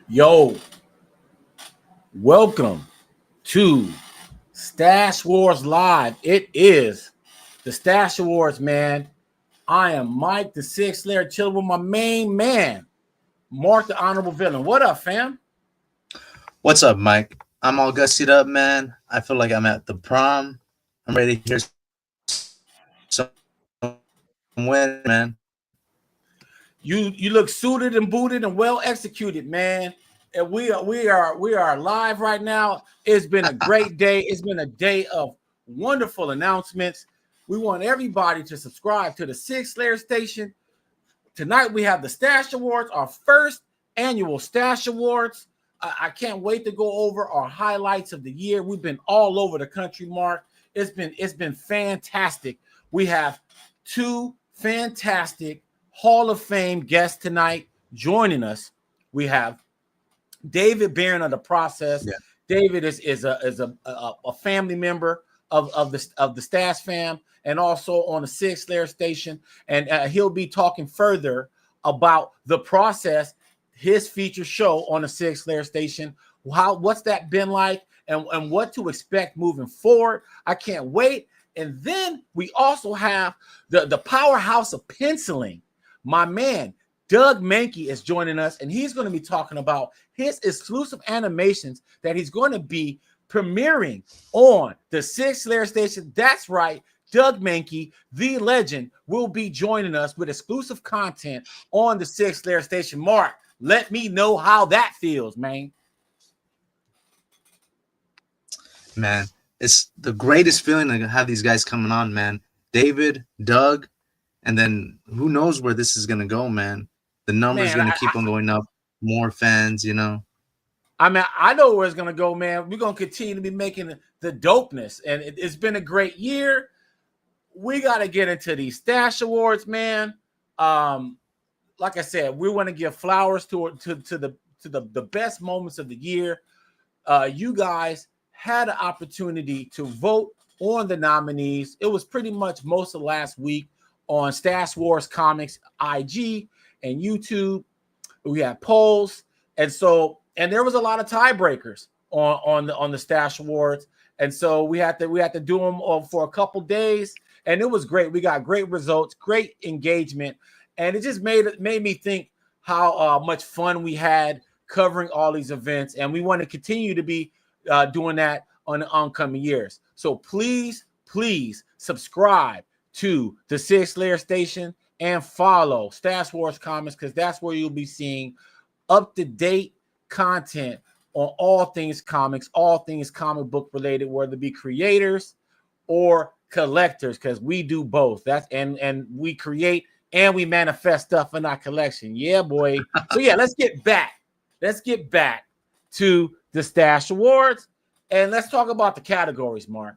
Yo, welcome to Stash Wars Live. It is the Stash Wars, man. I am Mike, the Sig Slayer, chilling with my main man, Mark, the Honorable Villain. What up, fam? What's up, Mike? I'm all gussied up, man. I feel like I'm at the prom. I'm ready to hear some win, man. You look suited and booted and well executed, man. And we are live right now. It's been a great day. It's been a day of wonderful announcements. We want everybody to subscribe to the Sig Slayer station. Tonight we have the Stash Awards, our first annual Stash Awards. I can't wait to go over our highlights of the year. We've been all over the country, Mark. It's been fantastic. We have two fantastic Hall of Fame guests tonight joining us. We have David Barron of the Process. Yeah. David is a family member of the Stash fam, and also on the Sig Slayer station, and he'll be talking further about the process, his feature show on the Sig Slayer station. What's that been like, and what to expect moving forward. I can't wait. And then we also have the powerhouse of penciling, my man Doug Mahnke is joining us, and he's going to be talking about his exclusive animations that he's going to be premiering on the Sig Slayer station. That's right. Doug Mahnke, the legend, will be joining us with exclusive content on the Sig Slayer station. Mark, let me know how that feels, man. Man, it's the greatest feeling to have these guys coming on, man. David, Doug, and then who knows where this is gonna go, man. The number's Man, gonna keep on going up. More fans. I mean, I know where it's going to go, man. We're going to continue to be making the dopeness, and it's been a great year. We got to get into these Stash Awards, man. Like I said, we want to give flowers to the best moments of the year. You guys had an opportunity to vote on the nominees. It was pretty much most of last week on Stash Wars Comics IG and YouTube. We had polls, and there was a lot of tiebreakers on the Stash Awards, and so we had to do them for a couple days, and it was great. We got great results, great engagement, and it just made me think how much fun we had covering all these events, and we want to continue to be doing that on the oncoming years. So please subscribe to the Sig Slayer station and follow Stash Wars Comics, because that's where you'll be seeing up-to-date content on all things comics, all things comic book related, whether it be creators or collectors, because we do both. That's and we create and we manifest stuff in our collection. Yeah, boy. So yeah, let's get back to the Stash Awards, and let's talk about the categories, Mark.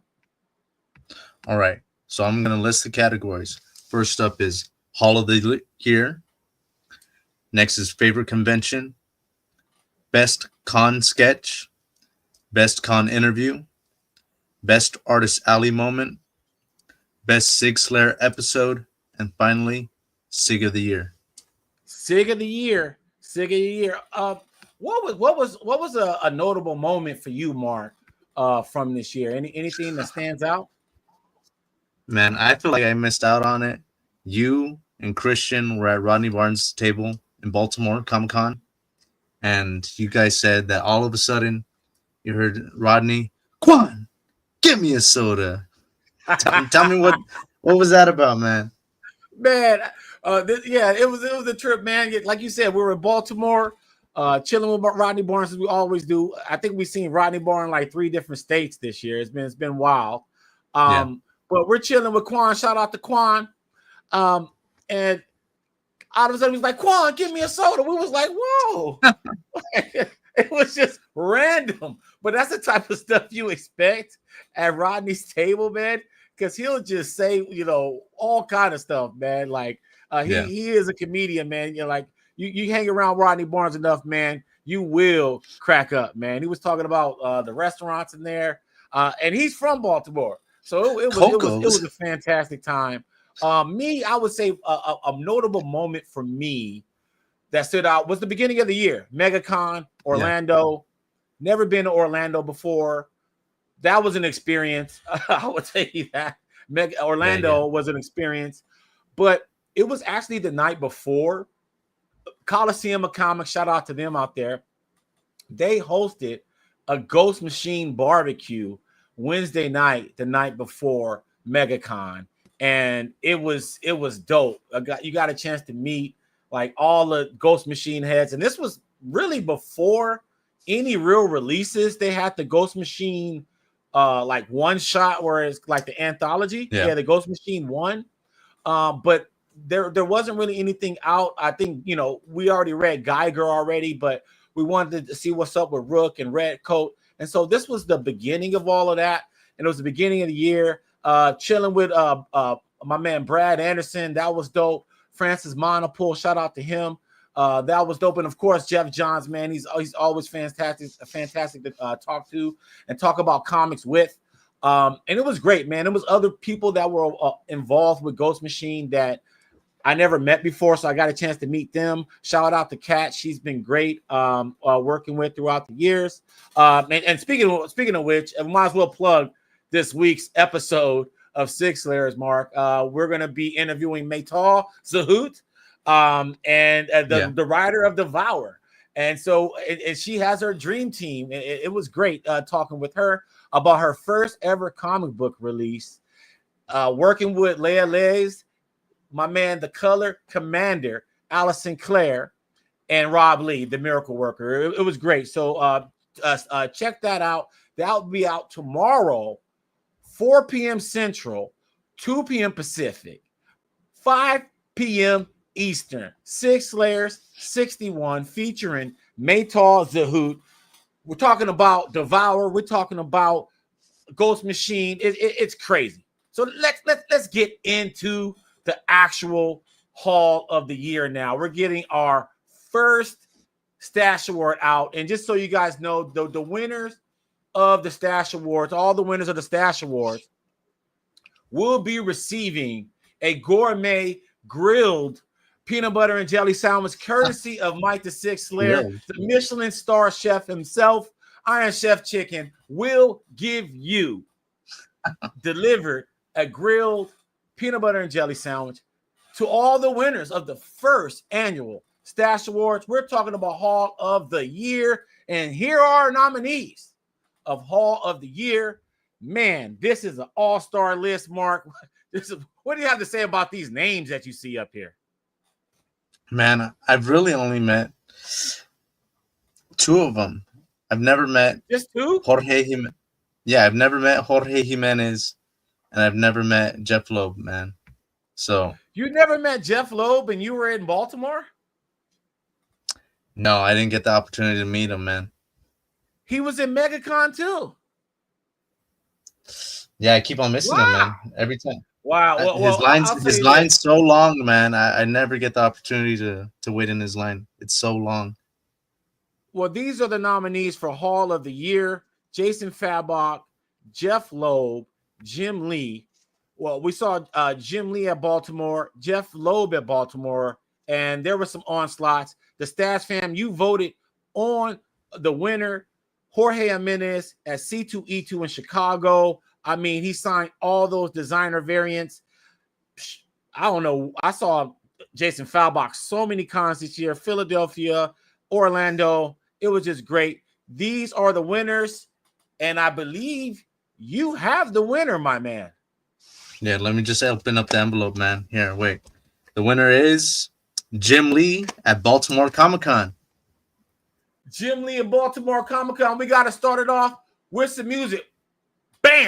All right. So I'm gonna list the categories. First up is Hall of the Year. Next is Favorite Convention. Best Con Sketch. Best Con Interview. Best Artist Alley Moment. Best Sig Slayer Episode. And finally, Sig of the Year. Sig of the year. What was a notable moment for you, Mark, from this year? Anything that stands out? Man, I feel like I missed out on it. You and Christian were at Rodney Barnes' table in Baltimore, Comic Con, and you guys said that all of a sudden you heard Rodney, Quan, give me a soda. Tell me what was that about, man? Man, yeah, it was a trip, man. Like you said, we were in Baltimore, chilling with Rodney Barnes as we always do. I think we've seen Rodney Barnes like 3 different states this year. It's been wild. Yeah. But we're chilling with Quan. Shout out to Quan. And all of a sudden he's like, Quan, give me a soda. We was like, whoa. It was just random. But that's the type of stuff you expect at Rodney's table, man. Because he'll just say, all kind of stuff, man. Like he is a comedian, man. Like you hang around Rodney Barnes enough, man, you will crack up, man. He was talking about the restaurants in there, and he's from Baltimore, so it was a fantastic time. I would say a notable moment for me that stood out was the beginning of the year. MegaCon, Orlando. Yeah. Never been to Orlando before. That was an experience. I would tell you that. Orlando was an experience. But it was actually the night before. Coliseum of Comics, shout out to them out there. They hosted a Ghost Machine barbecue Wednesday night, the night before MegaCon. And it was dope. You got a chance to meet like all the Ghost Machine heads. And this was really before any real releases. They had the Ghost Machine like one shot where it's like the anthology. Yeah, the Ghost Machine 1. But there wasn't really anything out. I think, you know, we already read Geiger already, but we wanted to see what's up with Rook and Redcoat. And so this was the beginning of all of that. And it was the beginning of the year. Chilling with my man Brad Anderson. That was dope. Francis Monopole, shout out to him. That was dope. And of course, Jeff Johns, man, he's always fantastic to talk to and talk about comics with. And it was great, man. It was other people that were involved with Ghost Machine that I never met before, so I got a chance to meet them. Shout out to Kat. She's been great working with throughout the years. And speaking of which, I might as well plug this week's episode of Sig Slayers, Mark. We're going to be interviewing Maytal Zahut and the writer of Devour. And so and she has her dream team. It was great talking with her about her first ever comic book release, working with Leah Lays, my man, the color commander, Allison Clare, and Rob Lee, the miracle worker. It was great. So check that out. That'll be out tomorrow, 4 p.m. Central, 2 p.m. Pacific, 5 p.m. Eastern. Sig Slayers 61 featuring Maytal Zahut. We're talking about Devour. We're talking about Ghost Machine. It's crazy. So let's get into the actual Haul of the Year now. We're getting our first Stash Award out. And just so you guys know, the winners of the Stash Awards, all the winners of the Stash Awards, will be receiving a gourmet grilled peanut butter and jelly sandwich courtesy of Mike the Sig Slayer, the Michelin star chef himself. Iron Chef Chicken will give you delivered a grilled peanut butter and jelly sandwich to all the winners of the first annual Stash Awards. We're talking about Haul of the Year, and here are our nominees of Haul of the Year. Man, this is an all-star list, Mark. What do you have to say about these names that you see up here? Man, I've really only met 2 of them. I've never met just 2? Jorge Jimenez. Yeah, I've never met Jorge Jimenez, and I've never met Jeff Loeb, man. So you never met Jeff Loeb, and you were in Baltimore? No, I didn't get the opportunity to meet him, man. He was in MegaCon too. Yeah, I keep on missing him, man. Every time. Wow. His line's so long, man. I never get the opportunity to wait in his line. It's so long. Well, these are the nominees for Haul of the Year: Jason Fabok, Jeff Loeb, Jim Lee. Well, we saw Jim Lee at Baltimore, Jeff Loeb at Baltimore, and there were some onslaughts. The Stats fam, you voted on the winner, Jorge Jimenez at C2E2 in Chicago. I mean, he signed all those designer variants. I don't know. I saw Jason Fabok so many cons this year, Philadelphia, Orlando. It was just great. These are the winners, and I believe you have the winner, my man. Yeah, let me just open up the envelope, man. Here, wait. The winner is Jim Lee at Baltimore Comic-Con. Jim Lee at Baltimore Comic-Con. We got to start it off with some music. Bam!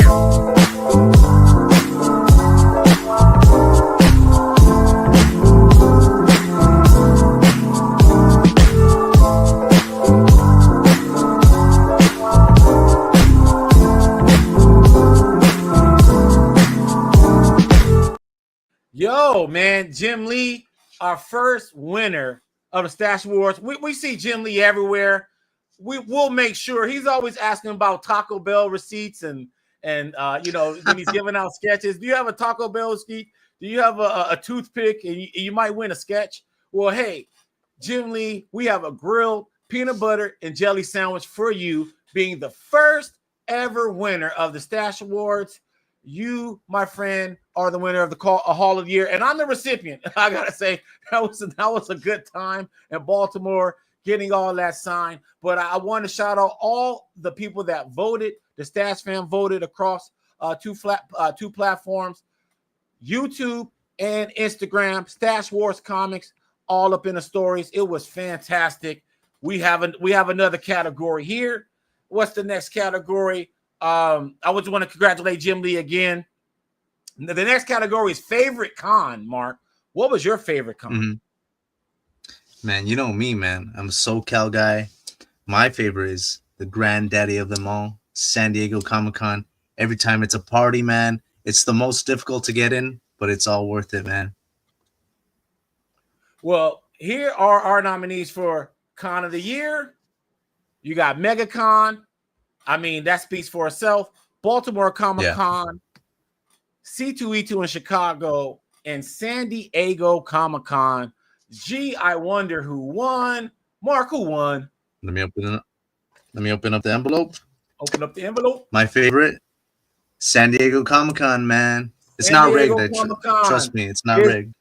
Yo, man, Jim Lee, our first winner of the Stash Awards. We see Jim Lee everywhere. We'll make sure. He's always asking about Taco Bell receipts and you know, when he's giving out sketches. Do you have a Taco Bell receipt? Do you have a toothpick and you might win a sketch? Well, hey, Jim Lee, we have a grilled peanut butter and jelly sandwich for you, being the first ever winner of the Stash Awards. You, my friend, are the winner of the Hall of the Year, and I'm the recipient. I gotta say that was a good time in Baltimore getting all that signed. But I want to shout out all the people that voted. The Stash fam voted across two platforms, YouTube and Instagram. Stash Wars Comics, all up in the stories. It was fantastic. We have another category here. What's the next category? I would want to congratulate Jim Lee again. The next category is favorite con. Mark, what was your favorite con? Mm-hmm. Man, you know me, man. I'm a SoCal guy. My favorite is the granddaddy of them all, San Diego Comic-Con. Every time it's a party, man. It's the most difficult to get in, but it's all worth it, man. Well, here are our nominees for Con of the Year. You got MegaCon. I mean, that speaks for itself. Baltimore Comic-Con, C2E2 in Chicago, and San Diego Comic-Con. Gee, I wonder who won. Mark, who won? Let me open up the envelope. Open up the envelope. My favorite, San Diego Comic-Con, man. It's not rigged. Trust me, it's not rigged.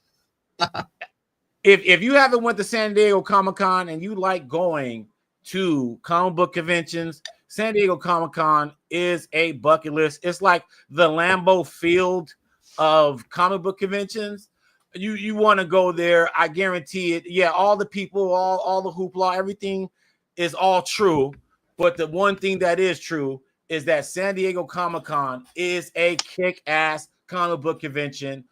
If you haven't went to San Diego Comic-Con and you like going to comic book conventions, San Diego Comic-Con is a bucket list. It's like the Lambeau Field of comic book conventions. You want to go there. I guarantee it. Yeah, all the people, all the hoopla, everything is all true. But the one thing that is true is that San Diego Comic-Con is a kick-ass comic book convention.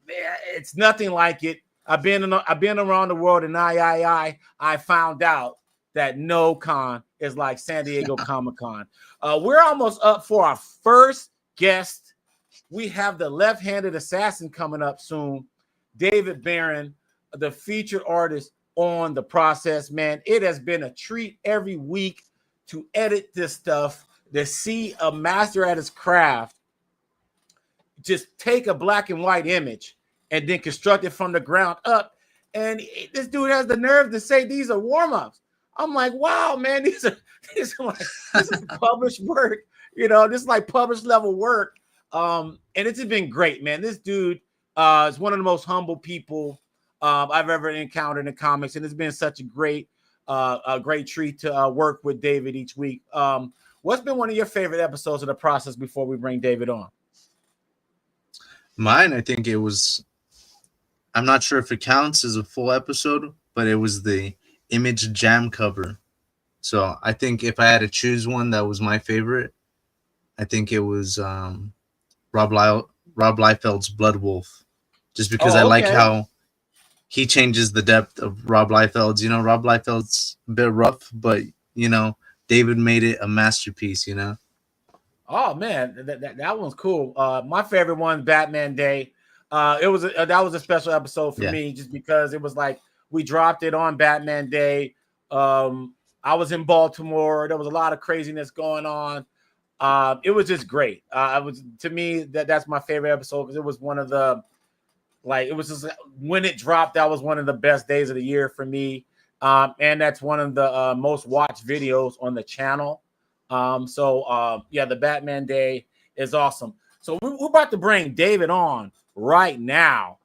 It's nothing like it. I've been around the world, and I found out that no con is like San Diego Comic-Con. We're almost up for our first guest. We have the left-handed assassin coming up soon, David Barron, the featured artist on The Process. Man, it has been a treat every week to edit this stuff, to see a master at his craft just take a black and white image and then construct it from the ground up. And this dude has the nerve to say these are warm-ups. I'm like, wow, man, this is published work. This is like published level work. And it's been great, man. This dude is one of the most humble people I've ever encountered in comics, and it's been such a great treat to work with David each week. What's been one of your favorite episodes of The Process before we bring David on? Mine, I think it was, I'm not sure if it counts as a full episode, but it was the Image Jam cover. So I think if I had to choose one that was my favorite, I think it was Rob Liefeld's Blood Wolf, just because I like how he changes the depth of Rob Liefeld's. Rob Liefeld's a bit rough, but David made it a masterpiece. Oh man, that one's cool. My favorite one, Batman Day. That was a special episode for me, just because it was like we dropped it on Batman Day. I was in Baltimore. There was a lot of craziness going on. It was just great. To me, that's my favorite episode, because it was one of the, it was just when it dropped, that was one of the best days of the year for me. And that's one of the most watched videos on the channel. The Batman Day is awesome. So we're about to bring David on right now.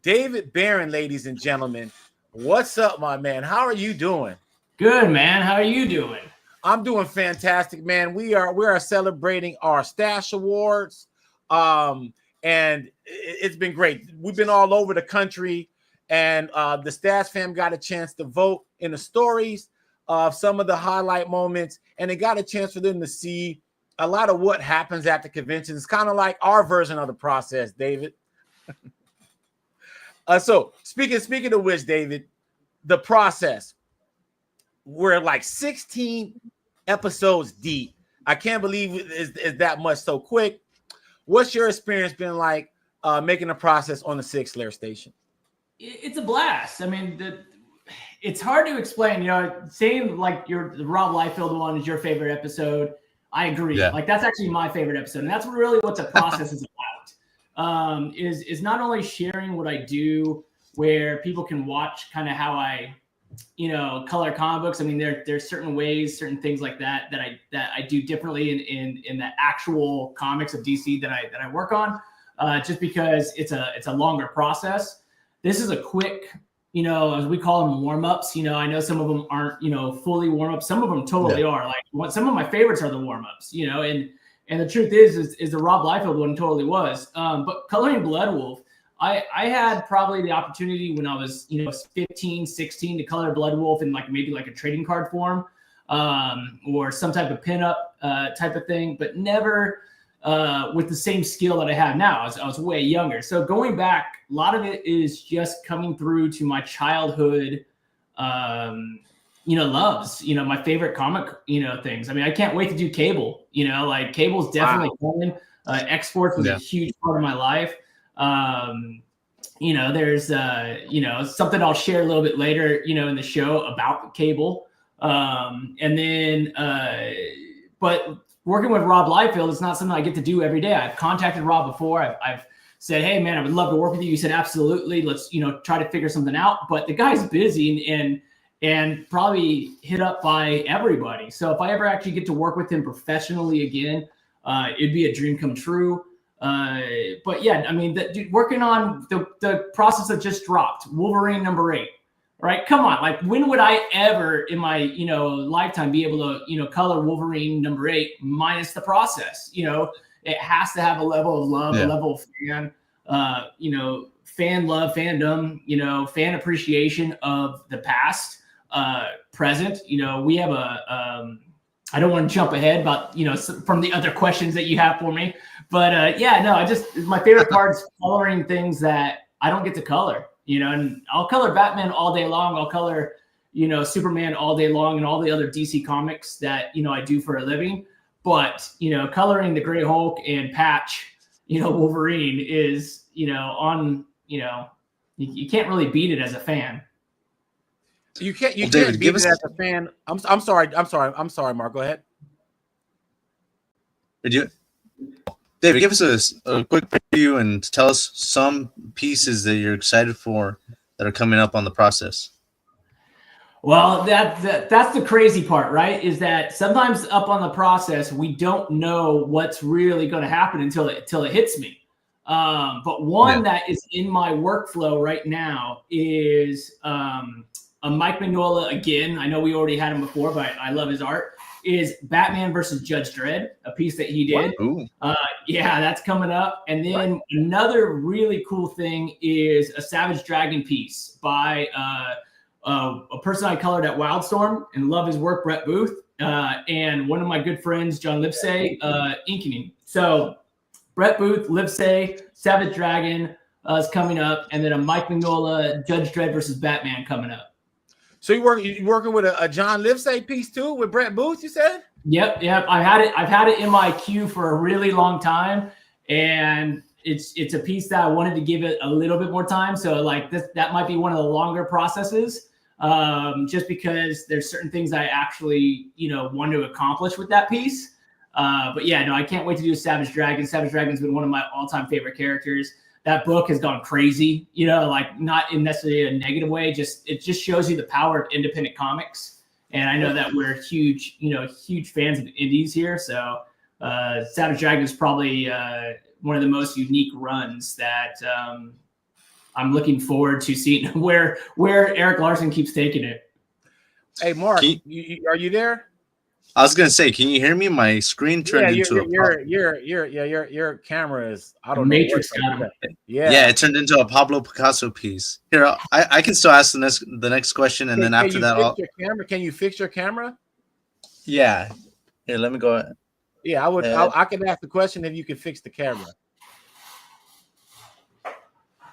David Barron, ladies and gentlemen, what's up, my man? How are you doing? Good, man. How are you doing? I'm doing fantastic, man. We are celebrating our Stash Awards, and it's been great. We've been all over the country, and the Stash fam got a chance to vote in the stories of some of the highlight moments, and they got a chance for them to see a lot of what happens at the convention. It's kind of like our version of The Process, David. So speaking of which, David, The Process, we're like 16 episodes deep. I can't believe it's that much so quick. What's your experience been like making The Process on the Sig Slayers station? It's a blast. I mean, it's hard to explain. Saying like the Rob Liefeld one is your favorite episode, I agree. Yeah. Like, that's actually my favorite episode, and that's really what The Process is about. Is not only sharing what I do where people can watch kind of how I, color comic books. I mean, there's certain ways, certain things like that I do differently in the actual comics of DC that I work on, just because it's a longer process. This is a quick, as we call them, warm-ups. I know some of them aren't, fully warm-ups. Some of them totally are. Like some of my favorites are the warm-ups, and the truth is the Rob Liefeld one totally was. But coloring Blood Wolf, I had probably the opportunity when I was, 15, 16 to color Blood Wolf in maybe a trading card form, or some type of pinup type of thing, but never with the same skill that I have now. I was way younger. So going back, a lot of it is just coming through to my childhood, loves, my favorite comic, things. I mean, I can't wait to do Cable, Cable's definitely coming. X-Force was a huge part of my life. There's, something I'll share a little bit later, in the show about Cable. And then, but working with Rob Liefeld is not something I get to do every day. I've contacted Rob before. I've said, hey man, I would love to work with you. He said, absolutely. Let's, try to figure something out. But the guy's busy and probably hit up by everybody. So if I ever actually get to work with him professionally again, it'd be a dream come true. But yeah, I mean, dude, working on the process that just dropped, Wolverine #8, right? Come on, when would I ever in my lifetime be able to color Wolverine #8 minus the process? It has to have a level of love, a level of fan, fan love, fandom, fan appreciation of the past, present. We have I don't want to jump ahead, but from the other questions that you have for me, but my favorite part is coloring things that I don't get to color, and I'll color Batman all day long. I'll color, Superman all day long and all the other DC comics that, I do for a living. But, coloring the Gray Hulk and Patch, Wolverine is, you can't really beat it as a fan. You can't beat it as a fan. I'm sorry, Mark. Go ahead. David, give us a quick preview and tell us some pieces that you're excited for that are coming up on the process. Well, that's the crazy part, right? Is that sometimes up on the process, we don't know what's really going to happen until it hits me. But one that is in my workflow right now is a Mike Mignola again. I know we already had him before, but I love his art. Is Batman versus Judge Dredd, a piece that he did. That's coming up. And then another really cool thing is a Savage Dragon piece by a person I colored at Wildstorm and love his work, Brett Booth, and one of my good friends, John Lipsey, inking. So Brett Booth, Lipsey, Savage Dragon is coming up, and then a Mike Mignola, Judge Dredd versus Batman coming up. So you're working with a John Livesay piece too with Brett Booth, you said? Yep. I've had it in my queue for a really long time, and it's a piece that I wanted to give it a little bit more time. So that might be one of the longer processes, just because there's certain things I actually want to accomplish with that piece. But I can't wait to do Savage Dragon. Savage Dragon's been one of my all-time favorite characters. That book has gone crazy, not in necessarily a negative way. It just shows you the power of independent comics. And I know that we're huge fans of indies here. So Savage Dragon is probably one of the most unique runs that I'm looking forward to seeing where Eric Larson keeps taking it. Hey, Mark, are you there? I was gonna say, can you hear me? My screen turned into your camera is Matrix. It turned into a Pablo Picasso piece. Here, I can still ask the next question, and then after that, Can you fix your camera? Yeah. Here, let me go ahead. Yeah, I would. I can ask the question if you can fix the camera.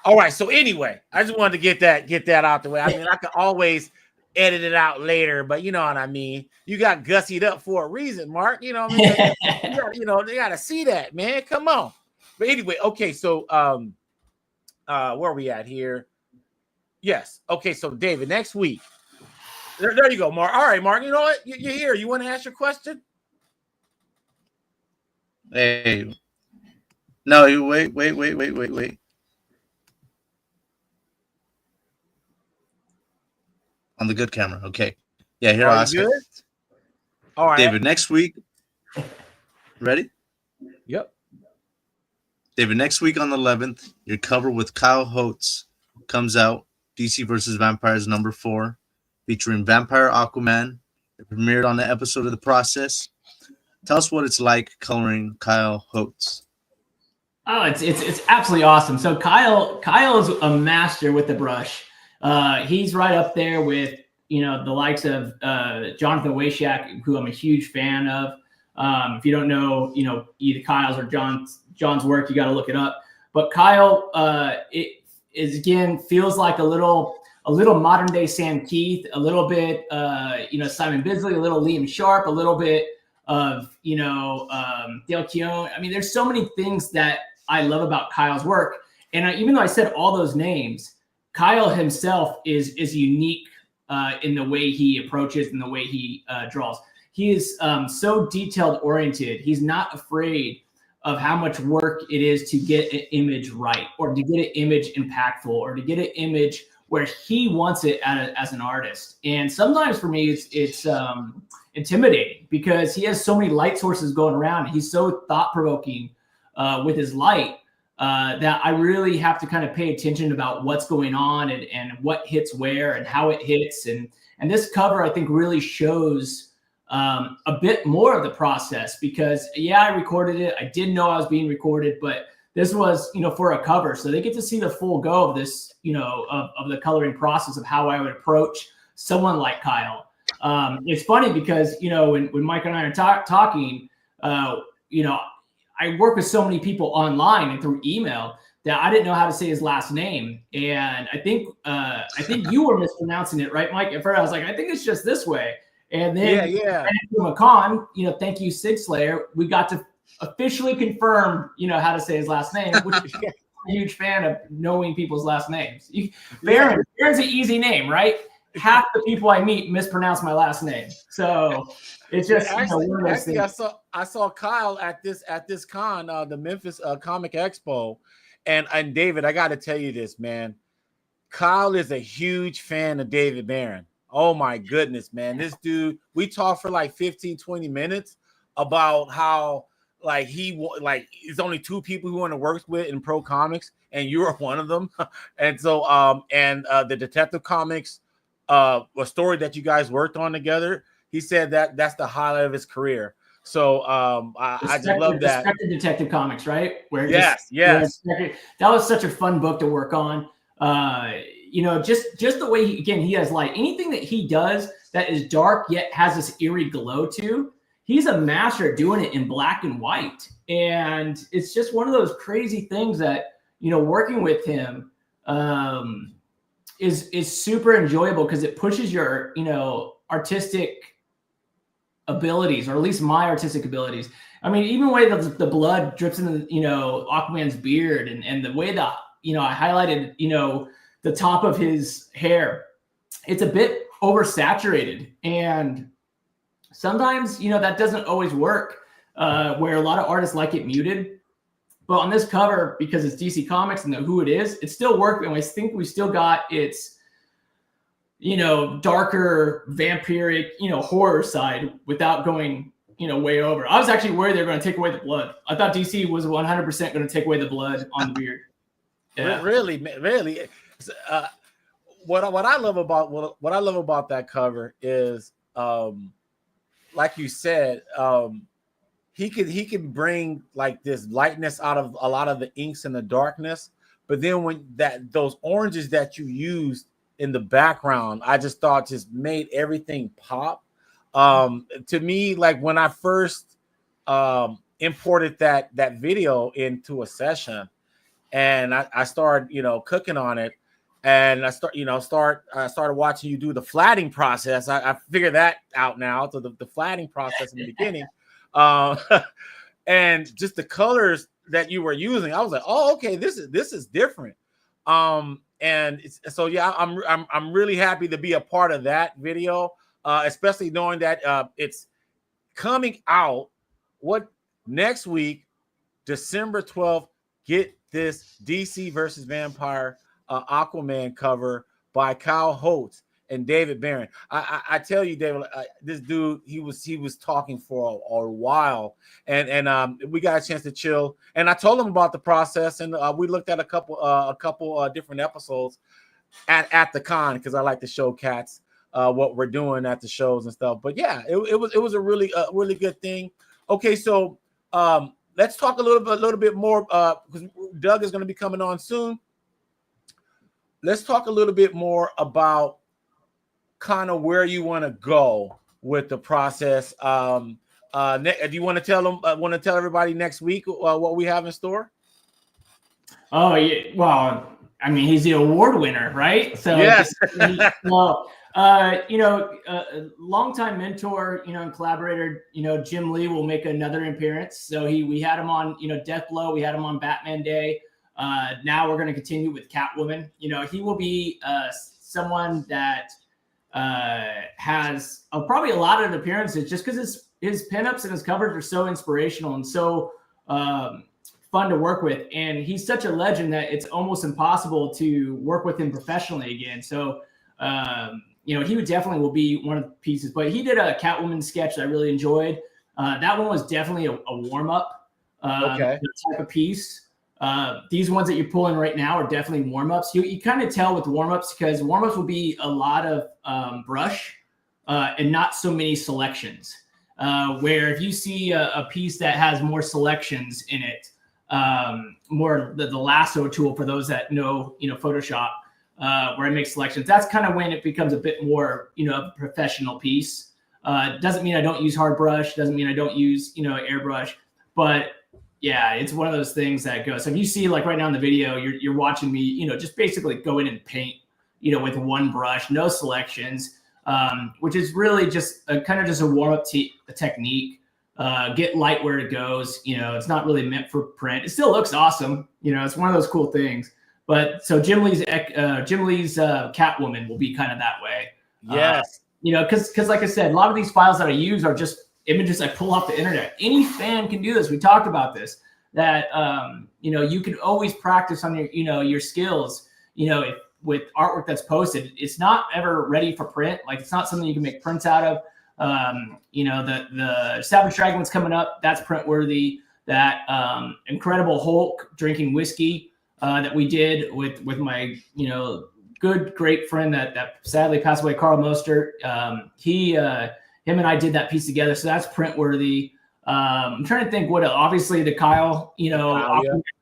All right. So anyway, I just wanted to get that out the way. I mean, I could always edit it out later, but you know what I mean. You got gussied up for a reason, Mark. You know what I mean? They gotta see that, man. Come on. But anyway, okay. So where are we at here? Yes. Okay. So David, next week. There you go, Mark. All right, Mark. You know what? You're here. You want to ask your question? Hey. No, wait. on the good camera. Okay. Yeah, here, Are you Oscar. good? All right. David, next week. Ready? Yep. David, next week on the 11th, your cover with Kyle Holtz comes out. DC versus Vampires #4, featuring Vampire Aquaman. It premiered on the episode of The Process. Tell us what it's like coloring Kyle Holtz. Oh, it's absolutely awesome. So Kyle's a master with the brush. He's right up there with the likes of Jonathan Wayshak, who I'm a huge fan of. If you don't know either Kyle's or John's work, you got to look it up. But Kyle, it is again feels like a little modern day Sam Keith, a little bit Simon Bisley, a little Liam Sharp, a little bit of Dale Keown. I mean, there's so many things that I love about Kyle's work. And even though I said all those names, Kyle himself is unique in the way he approaches and the way he draws. He is so detailed oriented. He's not afraid of how much work it is to get an image right, or to get an image impactful, or to get an image where he wants it as an artist. And sometimes for me, it's intimidating because he has so many light sources going around. He's so thought-provoking with his light that I really have to kind of pay attention about what's going on and what hits where and how it hits. And this cover, I think, really shows a bit more of the process because, I recorded it. I didn't know I was being recorded, but this was, for a cover. So they get to see the full go of this, of the coloring process of how I would approach someone like Kyle. It's funny because, when Mike and I are talking, I work with so many people online and through email that I didn't know how to say his last name. And I think you were mispronouncing it, right, Mike? At first I was like, I think it's just this way. And then McCon, thank you, Sig Slayer. We got to officially confirm, how to say his last name, which I'm a huge fan of knowing people's last names. Baron's an easy name, right? Half the people I meet mispronounce my last name. So it's just actually I saw Kyle at this con, the Memphis Comic Expo, and David, I got to tell you this, man. Kyle is a huge fan of David Barron. Oh my goodness, man. This dude, we talked for like 15, 20 minutes about how it's only 2 people who want to work with in pro comics, and you are one of them. And so the Detective Comics a story that you guys worked on together, he said that's the highlight of his career. So I just love that. Detective Comics, right? Yes. That was such a fun book to work on. Just the way he has light. Anything that he does that is dark yet has this eerie glow to, he's a master at doing it in black and white. And it's just one of those crazy things that, working with him is super enjoyable because it pushes your, artistic abilities, or at least my artistic abilities. I mean, even the way the blood drips into, Aquaman's beard and the way that, I highlighted, the top of his hair, it's a bit oversaturated. And sometimes, that doesn't always work, where a lot of artists like it muted. But on this cover, because it's DC Comics and who it is, it still worked. And I think we still got its, darker, vampiric, horror side without going, way over. I was actually worried they were going to take away the blood. I thought DC was 100% going to take away the blood on the beard. Yeah. Really. What I love about that cover is, like you said, he can bring like this lightness out of a lot of the inks and the darkness. But then when those oranges that you used in the background, I just thought just made everything pop. To me, like when I first imported that video into a session, and I started, cooking on it, and I started watching you do the flatting process. I figured that out now. So the flatting process in the beginning, and just the colors that you were using, I was like, oh, okay, this is different. And so I'm really happy to be a part of that video, especially knowing that it's coming out next week, December 12th. Get this DC versus Vampire Aquaman cover by Kyle Holtz. and David Barron. I tell you, David, this dude, he was talking for a while, and we got a chance to chill. And I told him about the process, and we looked at a couple different episodes at the con, because I like to show cats what we're doing at the shows and stuff. But yeah, it was a really good thing. Okay, so let's talk a little bit more, because Doug is going to be coming on soon. Let's talk a little bit more about kind of where you want to go with the process. Do you want to tell them? Want to tell everybody next week what we have in store? Oh yeah, well, I mean, he's the award winner, right? So yes. Longtime mentor, and collaborator, Jim Lee will make another appearance. So we had him on, Death Blow. We had him on Batman Day. Now we're going to continue with Catwoman. He will be someone that has probably a lot of appearances, just because his pinups and his covers are so inspirational and so fun to work with. And he's such a legend that it's almost impossible to work with him professionally again. So, he would definitely will be one of the pieces. But he did a Catwoman sketch that I really enjoyed. That one was definitely a warm-up type of piece. These ones that you're pulling right now are definitely warm-ups. You kind of tell with warm-ups, because warm-ups will be a lot of brush and not so many selections. Where if you see a piece that has more selections in it, more the lasso tool for those that know, Photoshop, where I make selections, that's kind of when it becomes a bit more, a professional piece. Doesn't mean I don't use hard brush, doesn't mean I don't use, airbrush, but yeah, it's one of those things that goes. So if you see, like right now in the video, you're watching me, just basically go in and paint, with one brush, no selections, which is really just a warm-up technique. Get light where it goes. It's not really meant for print. It still looks awesome. It's one of those cool things. But so Jim Lee's Catwoman will be kind of that way. Yes. Because like I said, a lot of these files that I use are just images I pull off the internet. Any fan can do this. We talked about this, that, you can always practice on your skills, with artwork that's posted. It's not ever ready for print. Like, it's not something you can make prints out of. The Savage Dragon one's coming up. That's print worthy. That Incredible Hulk drinking whiskey that we did with my, great friend that sadly passed away, Carl Mostert. Him and I did that piece together. So that's print worthy. I'm trying to think what, obviously the Kyle,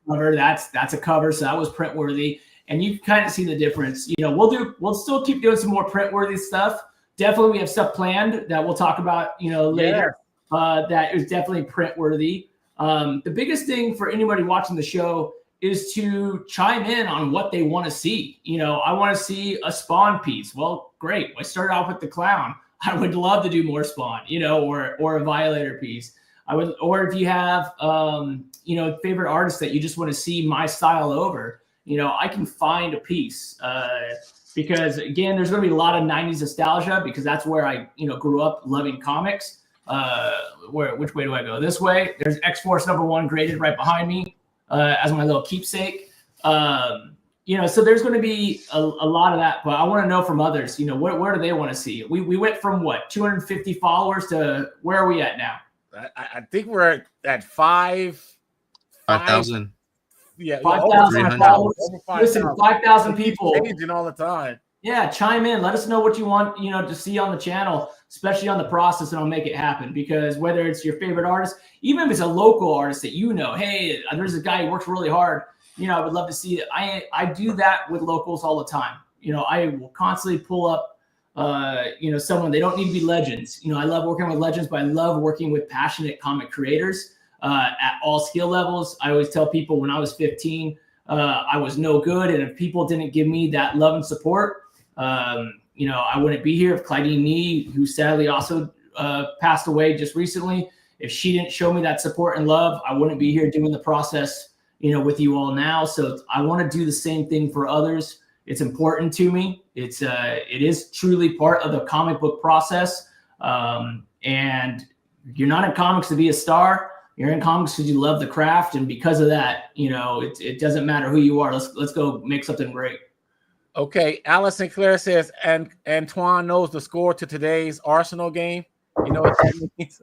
cover, that's a cover. So that was print worthy. And you can kind of see the difference. We'll still keep doing some more print worthy stuff. Definitely we have stuff planned that we'll talk about, later. Yeah. That is definitely print worthy. The biggest thing for anybody watching the show is to chime in on what they want to see. I want to see a Spawn piece. Well, great. I started off with the clown. I would love to do more Spawn, or a Violator piece. Or if you have, favorite artists that you just want to see my style over, I can find a piece. Because again, there's going to be a lot of 90s nostalgia, because that's where I, grew up loving comics. Which way do I go? This way. There's X-Force #1 graded right behind me as my little keepsake. So there's going to be a lot of that, but I want to know from others, where do they want to see? We went from 250 followers to where are we at now? I think we're at 5,000. Yeah, 5,000 followers. Listen, 5,000 people. Changing all the time. Yeah, chime in. Let us know what you want, to see on the channel, especially on the process, and I'll make it happen. Because whether it's your favorite artist, even if it's a local artist that hey, there's a guy who works really hard. I would love to see it. I do that with locals all the time. I will constantly pull up, someone. They don't need to be legends. I love working with legends, but I love working with passionate comic creators at all skill levels. I always tell people when I was 15, I was no good. And if people didn't give me that love and support, I wouldn't be here. If Clydeen Nee, who sadly also passed away just recently, if she didn't show me that support and love, I wouldn't be here doing the process, with you all now. So I want to do the same thing for others. It's important to me. It is truly part of the comic book process. And you're not in comics to be a star. You're in comics because you love the craft. And because of that, it doesn't matter who you are. Let's go make something great. Okay, Alice Sinclair says, and Antoine knows the score to today's Arsenal game. You know what that means?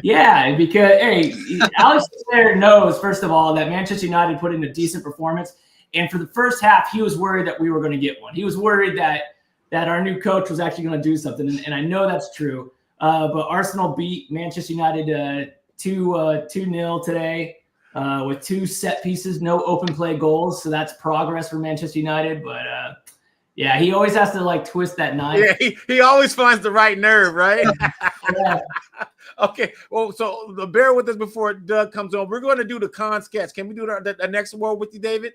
Yeah, because hey, Alex Sinclair knows first of all that Manchester United put in a decent performance, and for the first half, he was worried that we were going to get one. He was worried that our new coach was actually going to do something, and I know that's true. But Arsenal beat Manchester United 2-0 today with 2 set pieces, no open play goals, so that's progress for Manchester United. But yeah, he always has to like twist that knife. Yeah, he always finds the right nerve, right? Yeah. Okay, well, so bear with us before Doug comes on. We're going to do the con sketch. Can we do the next award with you, David?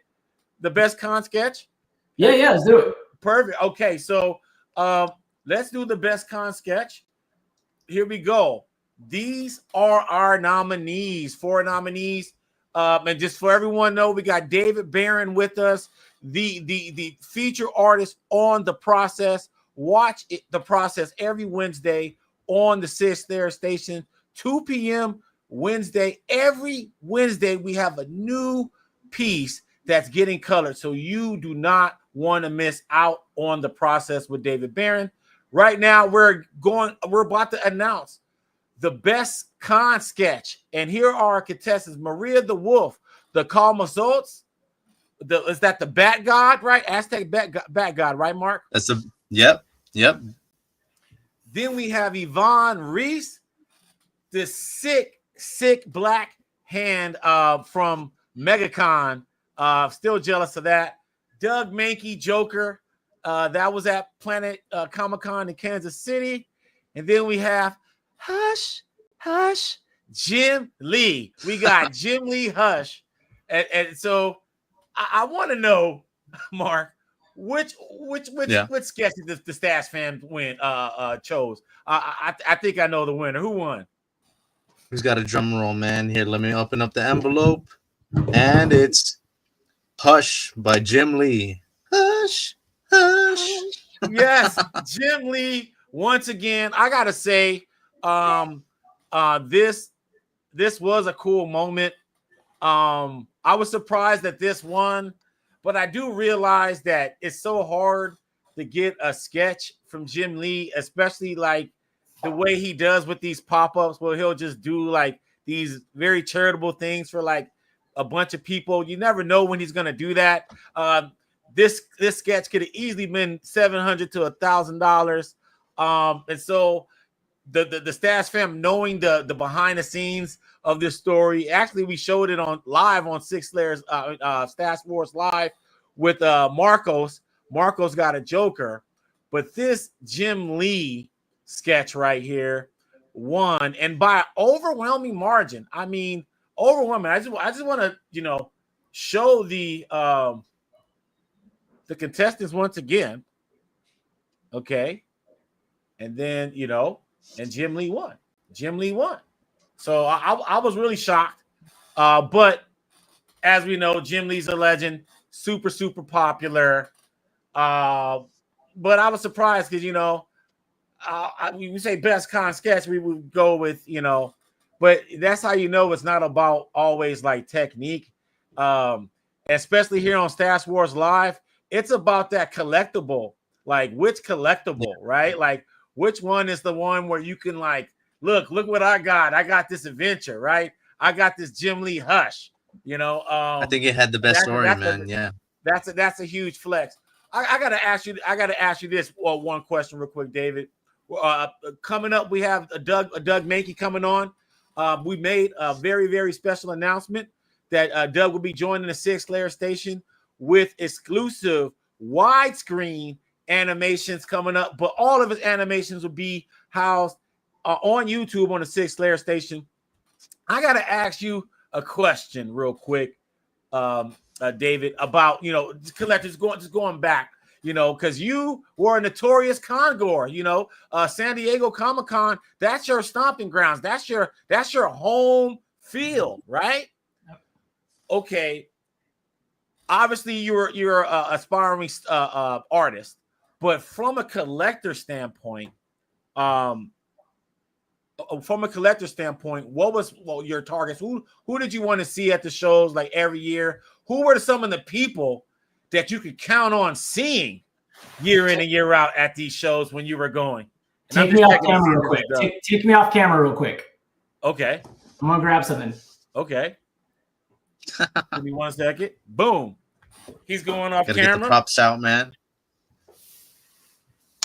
The best con sketch? Yeah, let's do it. Perfect. Okay, so let's do the best con sketch. Here we go. These are our nominees, 4 nominees. And just for everyone know, we got David Barron with us, the feature artist on The Process. Watch The Process every Wednesday on the Sig Slayers station, 2 p.m. Wednesday. Every Wednesday, we have a new piece that's getting colored. So you do not want to miss out on The Process with David Barron. Right now, we're about to announce the best con sketch. And here are our contestants: Maria the Wolf, the Kalmazots. Is that the Bat God, right? Aztec Bat God, right, Mark? That's the yep. Then we have Yvonne Reese, the sick black hand from MegaCon. Still jealous of that. Doug Mahnke, Joker. That was at Planet Comic-Con in Kansas City. And then we have Hush, Jim Lee. We got Jim Lee Hush. And so I want to know, Mark, which sketch did the Stash fan chose? I think I know the winner. Who won? Who's got a drum roll, man? Here, let me open up the envelope. And it's Hush by Jim Lee. Hush. Yes, Jim Lee. Once again, I gotta say, this was a cool moment. I was surprised that this won, but I do realize that it's so hard to get a sketch from Jim Lee, especially like the way he does with these pop-ups, where he'll just do like these very charitable things for like a bunch of people. You never know when he's gonna do that. This sketch could have easily been $700 to $1,000. And so the Stash fam, knowing the behind the scenes of this story, actually we showed it live on Sig Slayers Stash Wars Live with Marcos. Marcos got a Joker, but this Jim Lee sketch right here won, and by overwhelming margin. I mean, overwhelming. I just want to show the contestants once again. Okay. And then, and Jim Lee won. So I was really shocked. But as we know, Jim Lee's a legend, super, super popular. But I was surprised because, we say best con sketch, we would go with, but that's how it's not about always like technique. Especially here on Stash Wars Live, it's about that collectible, like which collectible, right? Like which one is the one where you can like, look what I got. I got this adventure, right? I got this Jim Lee Hush, I think it had the best story, man. Yeah. That's a huge flex. I gotta ask you this one question real quick, David. Coming up, we have a Doug Mahnke coming on. We made a very, very special announcement that Doug will be joining the Sig Slayers station with exclusive widescreen animations coming up. But all of his animations will be housed on YouTube on the Sig Slayers station. I got to ask you a question real quick, David, about, collectors going back, because you were a notorious Congoer, San Diego Comic-Con, that's your stomping grounds. That's your home field, right? Okay. Obviously you're a aspiring artist, but from a collector standpoint, what was your targets? Who did you want to see at the shows like every year? Who were some of the people that you could count on seeing year in and year out at these shows when you were going. And Take me off camera real quick. Take me off camera real quick. Okay. I'm gonna grab something. Okay. Give me 1 second. Boom. He's going off Gotta camera. get the props out, man.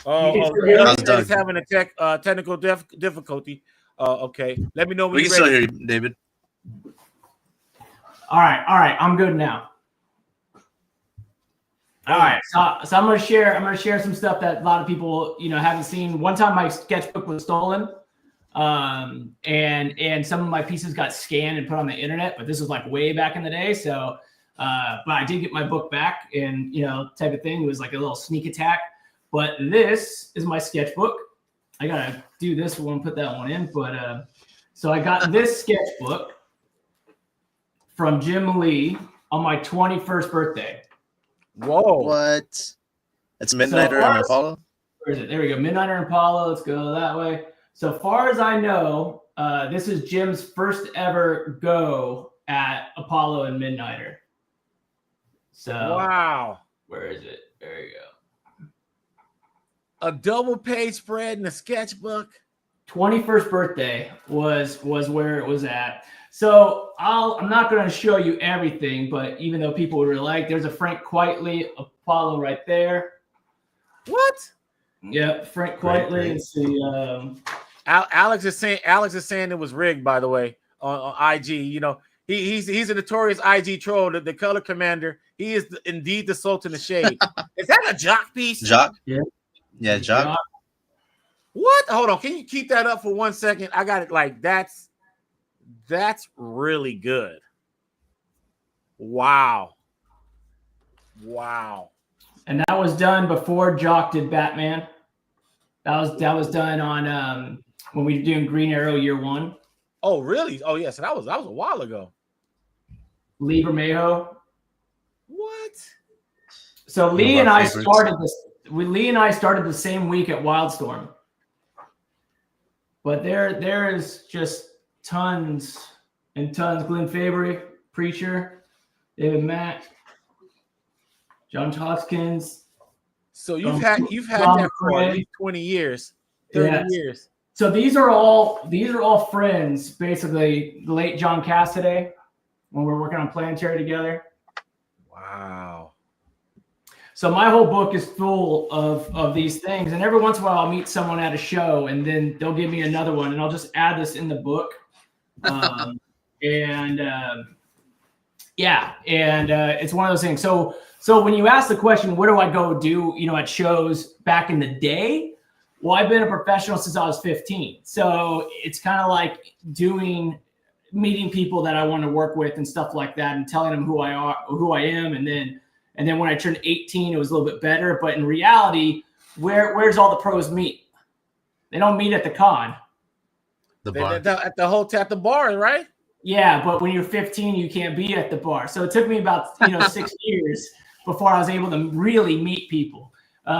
He's having a technical difficulty. Okay. Let me know when we you're can ready. still hear you, David. All right. I'm good now. All right, so I'm gonna share some stuff that a lot of people haven't seen. One time my sketchbook was stolen, and some of my pieces got scanned and put on the internet. But this was like way back in the day, so but I did get my book back, and type of thing. It was like a little sneak attack. But this is my sketchbook. I gotta do this one, put that one in. But so I got this sketchbook from Jim Lee on my 21st birthday. Whoa! What? It's Midnighter and Apollo. Where is it? There we go. Midnighter and Apollo. Let's go that way. So far as I know, this is Jim's first ever go at Apollo and Midnighter. So wow. Where is it? There you go. A double page spread in a sketchbook. 21st birthday was where it was at. So I'm not going to show you everything, but even though people were like, there's a Frank Quitely Apollo right there. What? Yeah, Frank Quitely. Let's see. Alex is saying it was rigged, by the way, on IG. He's a notorious IG troll, the color commander. He is indeed the Sultan of Shade. Is that a Jock piece? Jock? Yeah, Jock. What? Hold on. Can you keep that up for 1 second? I got it. Like that's really good. Wow. And that was done before Jock did Batman. That was done on when we were doing Green Arrow year 1. Oh, really? Oh, yeah. So that was a while ago. Lee Bermejo. What? So Lee and I started this. Lee and I started the same week at Wildstorm. But there is just tons and tons. Glenn Fabry, Preacher, David Mack, John Hoskins. So you've had that for at least 20 years, 30 years. So these are all friends, basically. The late John Cassaday, when we're working on Planetary together. Wow. So my whole book is full of these things, and every once in a while I'll meet someone at a show, and then they'll give me another one, and I'll just add this in the book. It's one of those things. So when you ask the question, where do I go do at shows back in the day? Well, I've been a professional since I was 15, so it's kind of like meeting people that I want to work with and stuff like that, and telling them who I am, and then when I turned 18, it was a little bit better. But in reality, where's all the pros meet? They don't meet at the con. The bar. At the bar, right? Yeah, but when you're 15, you can't be at the bar. So it took me about 6 years before I was able to really meet people.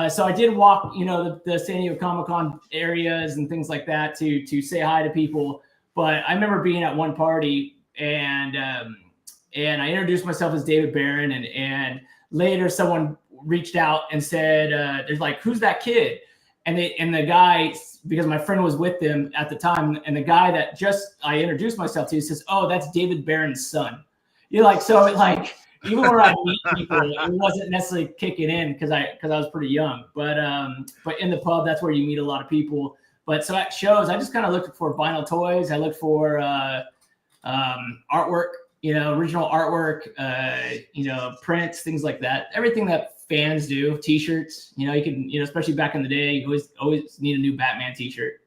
So I did walk the San Diego Comic-Con areas and things like that to say hi to people. But I remember being at one party and I introduced myself as David Barron, and later someone reached out and said, "There's like, who's that kid?" And the guy, because my friend was with them at the time, and the guy that I introduced myself to says, "Oh, that's David Barron's son." Even when I meet people, it wasn't necessarily kicking in because I was pretty young. But in the pub, that's where you meet a lot of people. But so at shows, I just kind of looked for vinyl toys. I looked for artwork, original artwork, prints, things like that. Everything that fans do, T-shirts. You can, especially back in the day, you always need a new Batman T-shirt.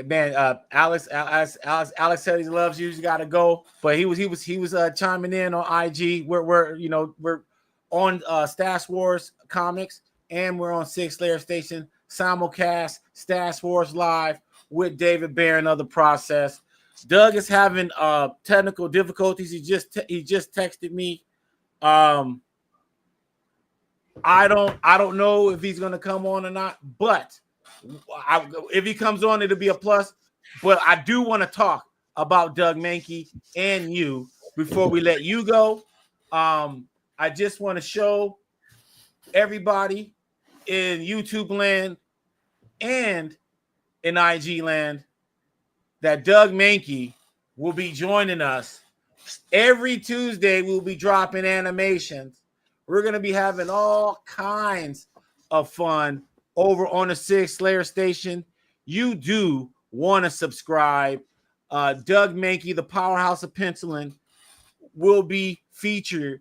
Man, Alex said he loves you. You got to go, but he was chiming in on IG. We're on Stash Wars Comics, and we're on Sig Slayers Station simulcast Stash Wars Live with David Barron of the Process. Doug is having technical difficulties. He just texted me. I don't know if he's gonna come on or not, but if he comes on, it'll be a plus. But I do want to talk about Doug Mahnke and you before we let you go. I just want to show everybody in YouTube land and in IG land that Doug Mahnke will be joining us. Every Tuesday, we'll be dropping animations. We're going to be having all kinds of fun over on the Sig Slayers station. You do want to subscribe. Doug Mahnke, the powerhouse of penciling, will be featured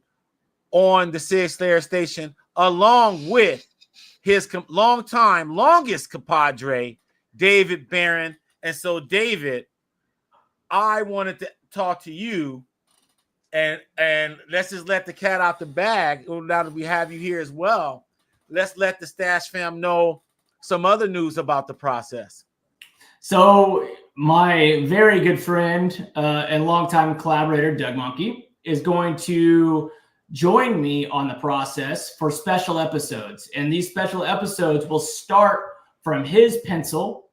on the Sig Slayers station along with his longest compadre, David Barron. And so, David, I wanted to talk to you, and let's just let the cat out the bag. Now that we have you here as well, let's let the Stash fam know some other news about the process. So my very good friend and longtime collaborator, Doug Mahnke, is going to join me on the process for special episodes. And these special episodes will start from his pencil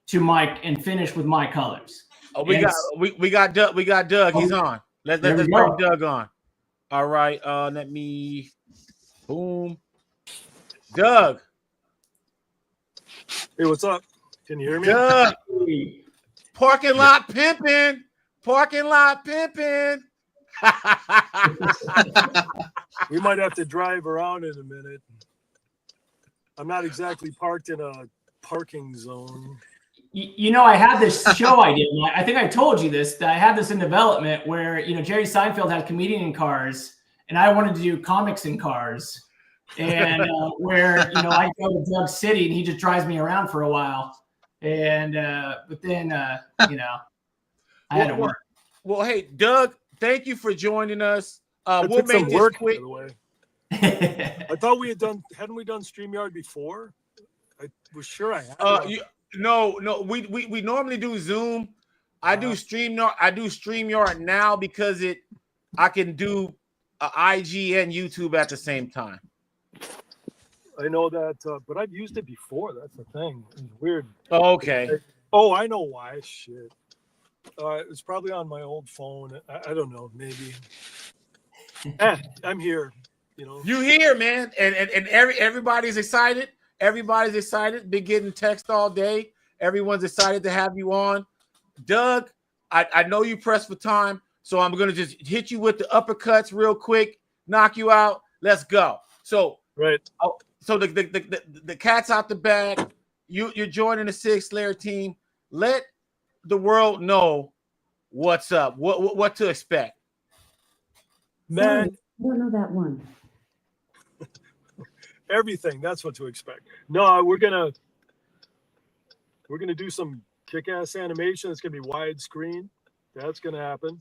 to Mike and finish with my colors. Oh, we got Doug. He's on. Let's bring Doug on. All right. Let me boom. Doug. Hey, what's up? Can you hear me? Doug. Parking lot pimping. Parking lot pimping. We might have to drive around in a minute. I'm not exactly parked in a parking zone. You know, I had this show idea. I think I told you this, that I had this in development where, you know, Jerry Seinfeld had comedian in cars and I wanted to do comics in cars. And where, you know, I go to Doug City and he just drives me around for a while. And, but then, you know, I had to work. Well, hey, Doug, thank you for joining us. We'll make this work, quick. By the way. I thought we hadn't we done StreamYard before? I was sure I had. No, we normally do Zoom. I do StreamYard now because I can do IG and YouTube at the same time. I know that, but I've used it before. That's the thing. It's weird. Oh, okay. I know why. Shit. It's probably on my old phone. I don't know. Maybe. I'm here. You know. You here, man, and everybody's excited. Everybody's excited. Been getting text all day. Everyone's excited to have you on. Doug, I know you pressed for time, so I'm going to just hit you with the uppercuts real quick, knock you out. Let's go. So, right. So the cat's out the bag. You're joining the Sig Slayer team. Let the world know what's up, what to expect. Man, I don't know that one. Everything. That's what to expect. No, we're gonna do some kick-ass animation. It's gonna be widescreen. That's gonna happen.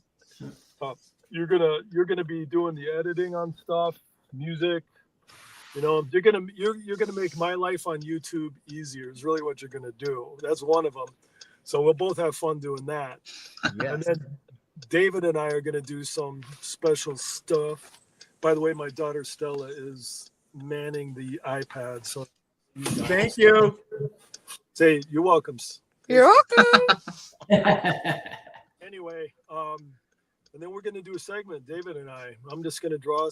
You're gonna be doing the editing on stuff, music. You know, you're gonna make my life on YouTube easier. Is really what you're gonna do. That's one of them. So we'll both have fun doing that. Yes. And then David and I are gonna do some special stuff. By the way, my daughter Stella is manning the iPad. So thank you. Say you're welcome. You're welcome. Anyway, and then we're gonna do a segment, David and I. I'm just gonna draw.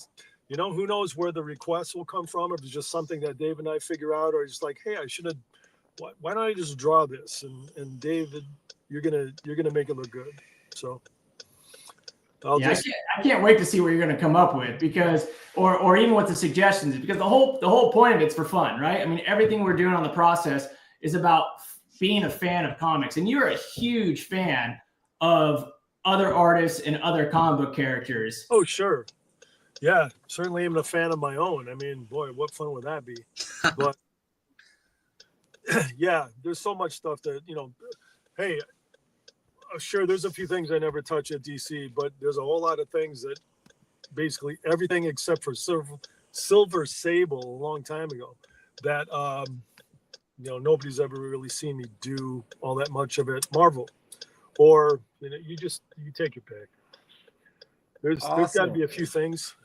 You know, who knows where the requests will come from? If it's just something that Dave and I figure out, or just like, hey, I should have. Why don't I just draw this? And David, you're gonna make it look good. So. I can't wait to see what you're going to come up with, because, or even what the suggestions, because the whole point of it's for fun, right? I mean, everything we're doing on the process is about being a fan of comics, and you're a huge fan of other artists and other comic book characters. Oh, sure. Yeah, certainly am a fan of my own. I mean, boy, what fun would that be? But yeah, there's so much stuff that, you know, hey, sure, there's a few things I never touch at DC, but there's a whole lot of things that basically everything except for Silver Sable a long time ago that, you know, nobody's ever really seen me do all that much of it. Marvel, or, you know, you take your pick. There's got to be a few things.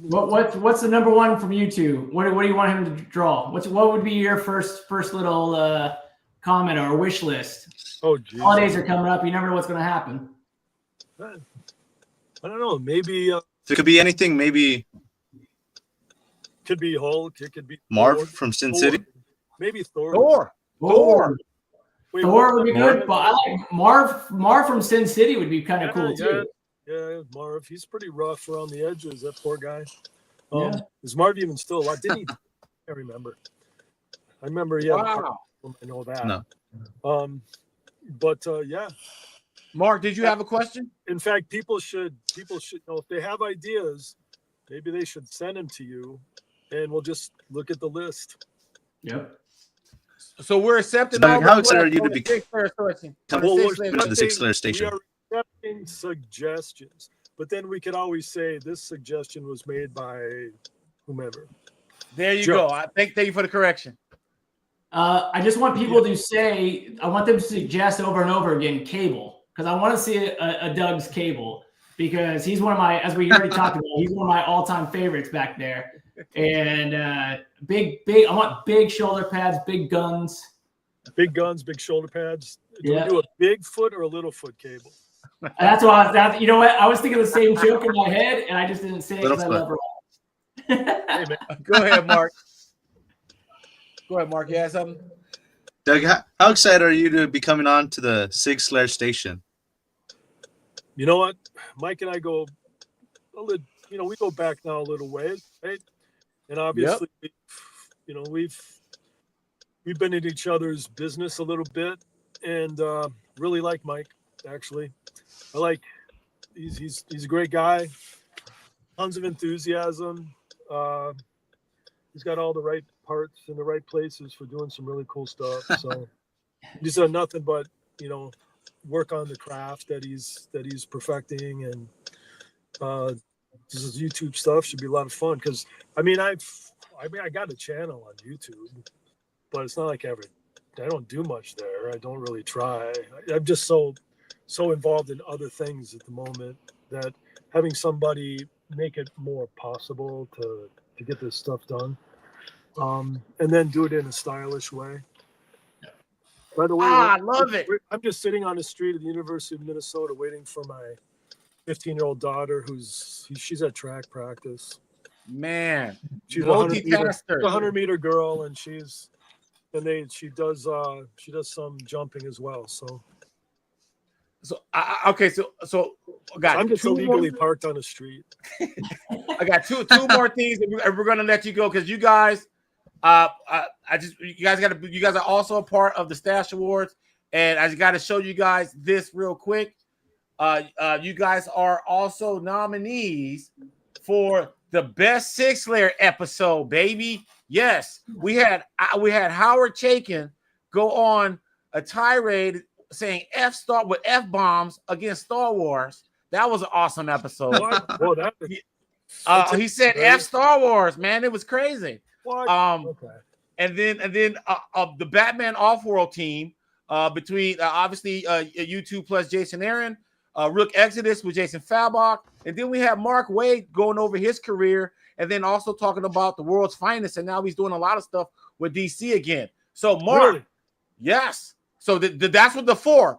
What's the number one from you two? What do you want him to draw? What would be your first little comment or wish list? Oh, geez. Holidays are coming up. You never know what's going to happen. I don't know. Maybe it could be anything. Maybe Could be Hulk. It could be Marv Thor. from Sin Thor. City. Maybe Thor. Thor. Thor. Wait, Thor would be Marv? good, but I like Marv from Sin City would be kind of cool too. Yeah, Marv. He's pretty rough around the edges. That poor guy. Yeah. Is Marv even still alive? Didn't he? I remember. Yeah. Wow. I know that. No. But yeah. Mark, did you have a question? In fact, people should know if they have ideas, maybe they should send them to you, and we'll just look at the list. Yep. So we're accepting. So, all how the excited are you to questions be- on the Sig Slayers question. Well, On the we're Sig Slayers to the Sig Slayers station. We are accepting suggestions, but then we could always say this suggestion was made by whomever. There you Joe. go. Thank you for the correction. I just want people to say, I want them to suggest over and over again, Cable, because I want to see a Doug's Cable, because he's one of my, as we already talked about, he's one of my all-time favorites back there. And big, I want big shoulder pads, big guns. Big guns, big shoulder pads. Do Yeah. we do a big foot or a little foot Cable? That's why you know what? I was thinking the same joke in my head, and I just didn't say it because I love her. Hey, man. Go ahead, Mark. Go ahead, Mark. You had something? Doug, how excited are you to be coming on to the Sig Slayers station? You know what? Mike and I go a little, we go back now a little ways, right? And obviously, we've been in each other's business a little bit, and really like Mike. Actually, I like he's a great guy, tons of enthusiasm. He's got all the right parts in the right places for doing some really cool stuff. So he's done nothing but work on the craft that he's perfecting, and this YouTube stuff should be a lot of fun, because I got a channel on YouTube, but it's not like I don't do much there. I don't really try. I'm just so involved in other things at the moment that having somebody make it more possible to get this stuff done, and then do it in a stylish way. By the way, I love it. I'm just sitting on the street at the University of Minnesota waiting for my 15-year-old daughter she's at track practice. Man, She's a multitasker. 100-meter girl, and she does some jumping as well. So Okay, so I got I'm just two illegally more, parked on the street. I got two more things, and we're gonna let you go, because you guys, you guys are also a part of the Stash Awards, and I just got to show you guys this real quick. You guys are also nominees for the best Sig Slayer episode, baby. Yes, we had Howard Chaykin go on a tirade saying with F-bombs against Star Wars. That was an awesome episode. Well, He said F Star Wars, man. It was crazy. what? Okay. And then the Batman Off-World team, between obviously U2 plus Jason Aaron, Rook Exodus with Jason Fabok, and then we have Mark Wade going over his career, and then also talking about the world's finest, and now he's doing a lot of stuff with DC again. So Mark, Really? yes. So that's what the four.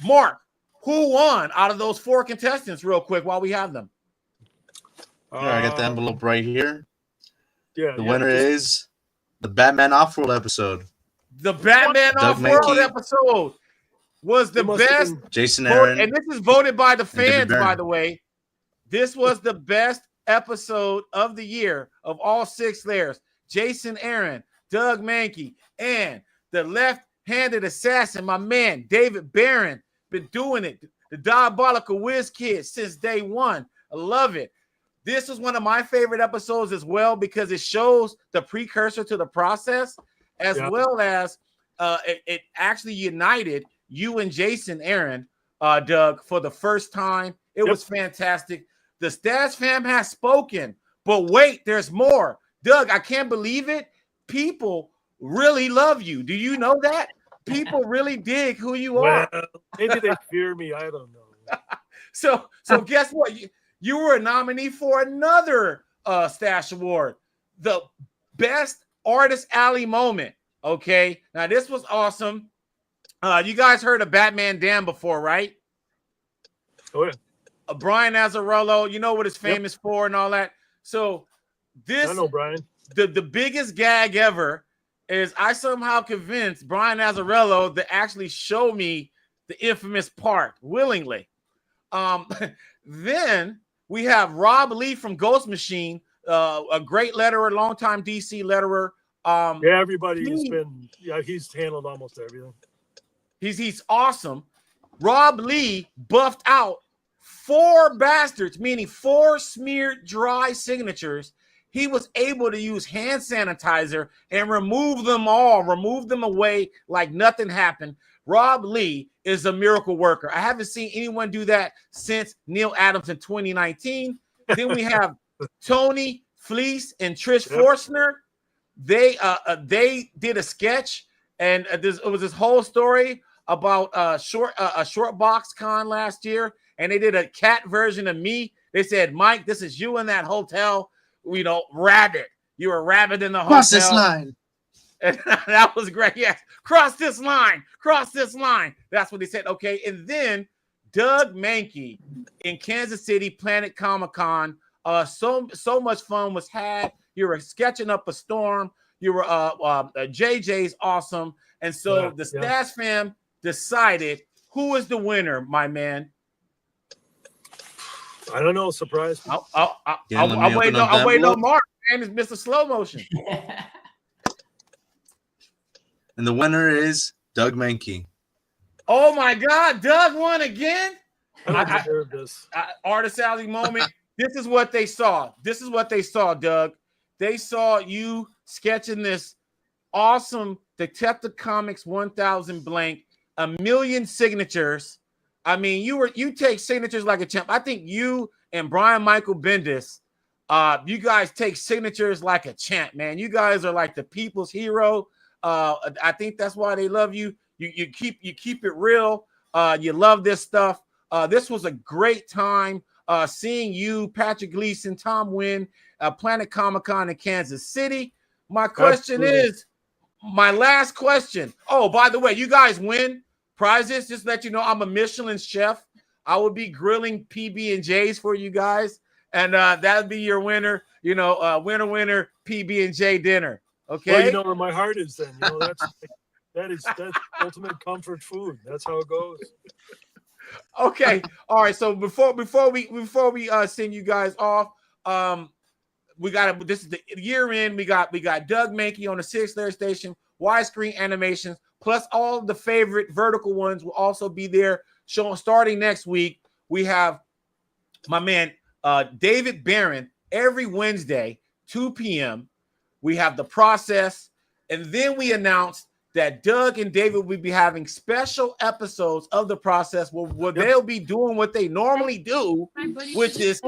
Mark, who won out of those four contestants, real quick, while we have them? Here, I got the envelope right here. Yeah. The winner is the Batman Off-World episode. The Batman Doug Off-World Mahnke. episode was the It must have best. been- Jason Vote, Aaron. and this is voted by the David fans, by Byrne. the way. This was the best episode of the year of all Sig Slayers. Jason Aaron, Doug Mahnke, and the left-handed assassin, my man, David Barron, been doing it. The Diabolical Whiz Kid since day one. I love it. This was one of my favorite episodes as well, because it shows the precursor to the process, as well as it actually united you and Jason Aaron, Doug, for the first time. It was fantastic. The Stash fam has spoken, but wait, there's more. Doug, I can't believe it. People really love you. Do you know that? People really dig who you are. Well, maybe they fear me. I don't know. So guess what? You were a nominee for another Stash Award, the Best Artist Alley Moment. Okay, now this was awesome. You guys heard of Batman Dan before, right? Oh yeah. Brian Azzarello, you know what it's famous for and all that. So I know, Brian. the biggest gag ever is I somehow convinced Brian Azzarello to actually show me the infamous part willingly. Then we have Rob Lee from Ghost Machine, a great letterer, longtime DC letterer. He's handled almost everything. He's awesome. Rob Lee buffed out 4 bastards, meaning 4 smeared dry signatures. He was able to use hand sanitizer and remove them away like nothing happened. Rob Lee is a miracle worker. I haven't seen anyone do that since Neil Adams in 2019. Then we have Tony Fleece and Trish Forstner. They did a sketch, and it was this whole story about a short box con last year, and they did a cat version of me. They said, Mike, this is you in that hotel. Rabbit. You were rabbit in the hotel. Cross this line. And that was great. Yes. Cross this line. Cross this line. That's what they said. Okay. And then Doug Mahnke in Kansas City, Planet Comic-Con. So much fun was had. You were sketching up a storm. You were JJ's awesome. And so the Stats fam decided who is the winner, my man. I don't know. Surprise. I'll wait no Mark, man. It's Mr. Slow Motion. And the winner is Doug Mahnke. Oh my God, Doug won again. I deserve this. Artist Alley moment. This is what they saw. Doug. They saw you sketching this awesome Detective Comics 1000 blank, 1,000,000 signatures. I mean, you take signatures like a champ. I think you and Brian Michael Bendis, you guys take signatures like a champ, man. You guys are like the people's hero. I think that's why they love you. You keep it real. You love this stuff. This was a great time seeing you, Patrick Gleason, Tom Wynn, Planet Comic-Con in Kansas City. My last question. Oh, by the way, you guys win prizes. Just let you know, I'm a Michelin chef. I will be grilling PB&Js for you guys, and that'll be your winner. Winner PB&J dinner. Okay. Well, you know where my heart is. Then that's ultimate comfort food. That's how it goes. Okay. All right. So before we send you guys off, this is the year end. We got Doug Mahnke on the Sig Slayers station, widescreen animations, plus all the favorite vertical ones will also be there. Showing starting next week. We have my man David Barron every Wednesday, 2 p.m. We have The Process, and then we announced that Doug and David will be having special episodes of The Process where they'll be doing what they normally do, which is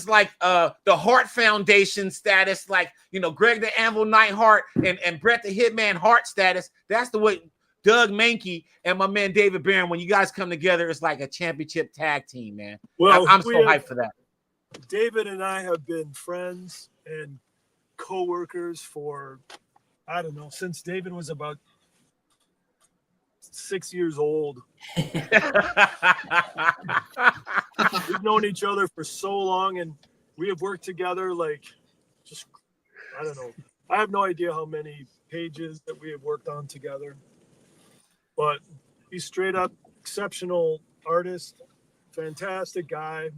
like the Hart Foundation status, like Greg the Anvil Nightheart and Brett the Hitman Hart status. That's the way Doug Mahnke and my man David Barron, when you guys come together, it's like a championship tag team, man. Well, I'm so hyped for that. David and I have been friends and co-workers for, I don't know, since David was about 6 years old. We've known each other for so long, and we have worked together I don't know. I have no idea how many pages that we have worked on together. But he's straight up exceptional artist, fantastic guy,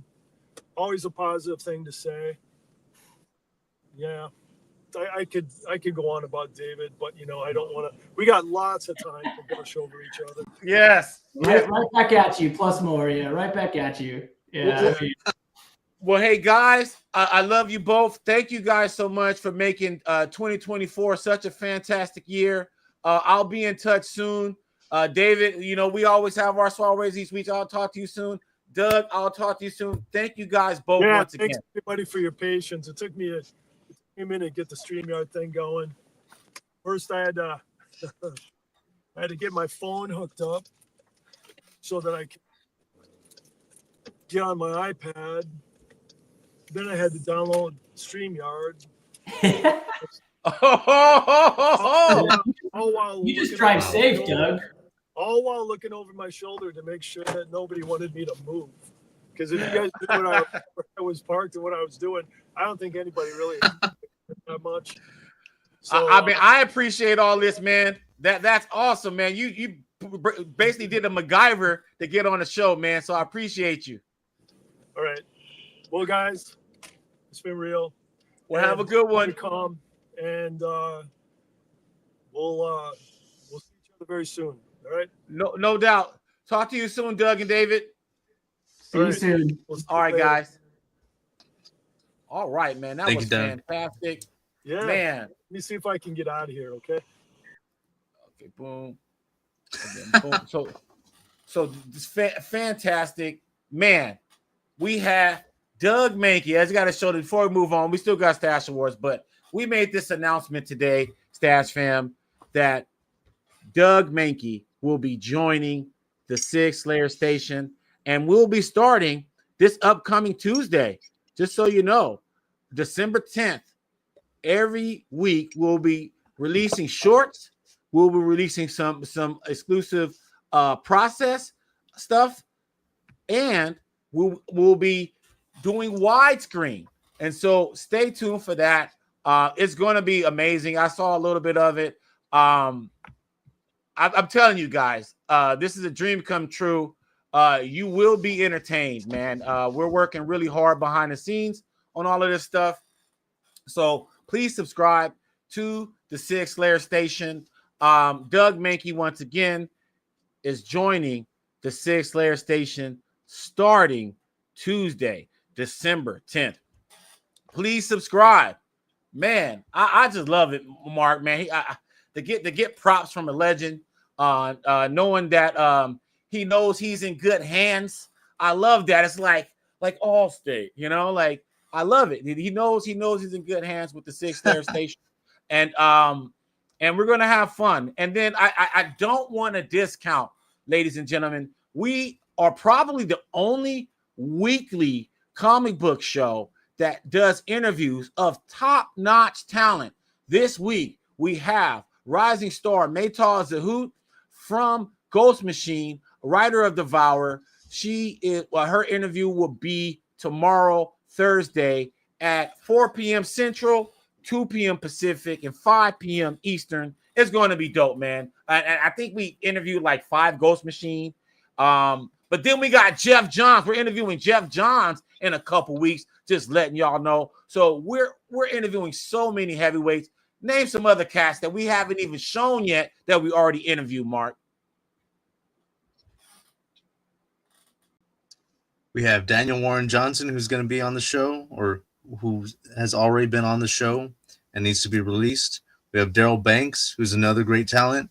always a positive thing to say. Yeah. I could go on about David, but I don't want to. We got lots of time to brush over each other. Yes. Right back at you, plus more. Yeah, right back at you. Yeah. Well, hey guys, I love you both. Thank you guys so much for making 2024 such a fantastic year. I'll be in touch soon. David, we always have our soirees each week. I'll talk to you soon. Doug, I'll talk to you soon. Thank you guys both once again. Thanks everybody for your patience. It took me a minute to get the StreamYard thing going. First, I had to get my phone hooked up so that I could get on my iPad. Then I had to download StreamYard. You just drive safe, Doug. All while looking over my shoulder to make sure that nobody wanted me to move. Because if you guys knew where I was parked and what I was doing, I don't think anybody really. that much. So I mean, I appreciate all this, man. That's awesome, man. You basically did a MacGyver to get on the show, man. So I appreciate you. all right. Well, guys, it's been real. Well, have a good one. Calm, and we'll see each other very soon. All right. No doubt. Talk to you soon, Doug and David. See you soon. All right, guys. All right, man. That was fantastic. Yeah. Man. Let me see if I can get out of here, okay? Okay, boom. Again, boom. So this fantastic. Man, we have Doug Mahnke. I just got to show that before we move on. We still got Stash Awards, but we made this announcement today, Stash fam, that Doug Mahnke will be joining the Sig Slayers station, and we'll be starting this upcoming Tuesday. Just so you know, December 10th. Every week we'll be releasing shorts. We'll be releasing some exclusive process stuff, and we'll be doing widescreen. And so stay tuned for that. It's going to be amazing. I saw a little bit of it. I'm telling you guys, this is a dream come true. You will be entertained, man. We're working really hard behind the scenes on all of this stuff. So please subscribe to the Sig Slayers station. Doug Mahnke, once again, is joining the Sig Slayers station starting Tuesday, December 10th. Please subscribe. Man, I just love it, Mark, man. To get props from a legend, knowing that he knows he's in good hands. I love that. It's like Allstate, you know, like I love it. He knows he's in good hands with the Sig Slayers station. And we're gonna have fun. And then I don't want to discount, ladies and gentlemen. We are probably the only weekly comic book show that does interviews of top-notch talent. This week we have rising star Maytal Zahoot from Ghost Machine, writer of Devourer. She is her interview will be tomorrow, Thursday, at 4 p.m. Central, 2 p.m. Pacific, and 5 p.m. Eastern. It's going to be dope, man. And I think we interviewed like 5 Ghost Machine. But then we got Jeff Johns. We're interviewing Jeff Johns in a couple weeks, just letting y'all know. So we're interviewing so many heavyweights. Name some other cats that we haven't even shown yet that we already interviewed, Mark. We have Daniel Warren Johnson, who's going to be on the show, or who has already been on the show and needs to be released. We have Daryl Banks, who's another great talent.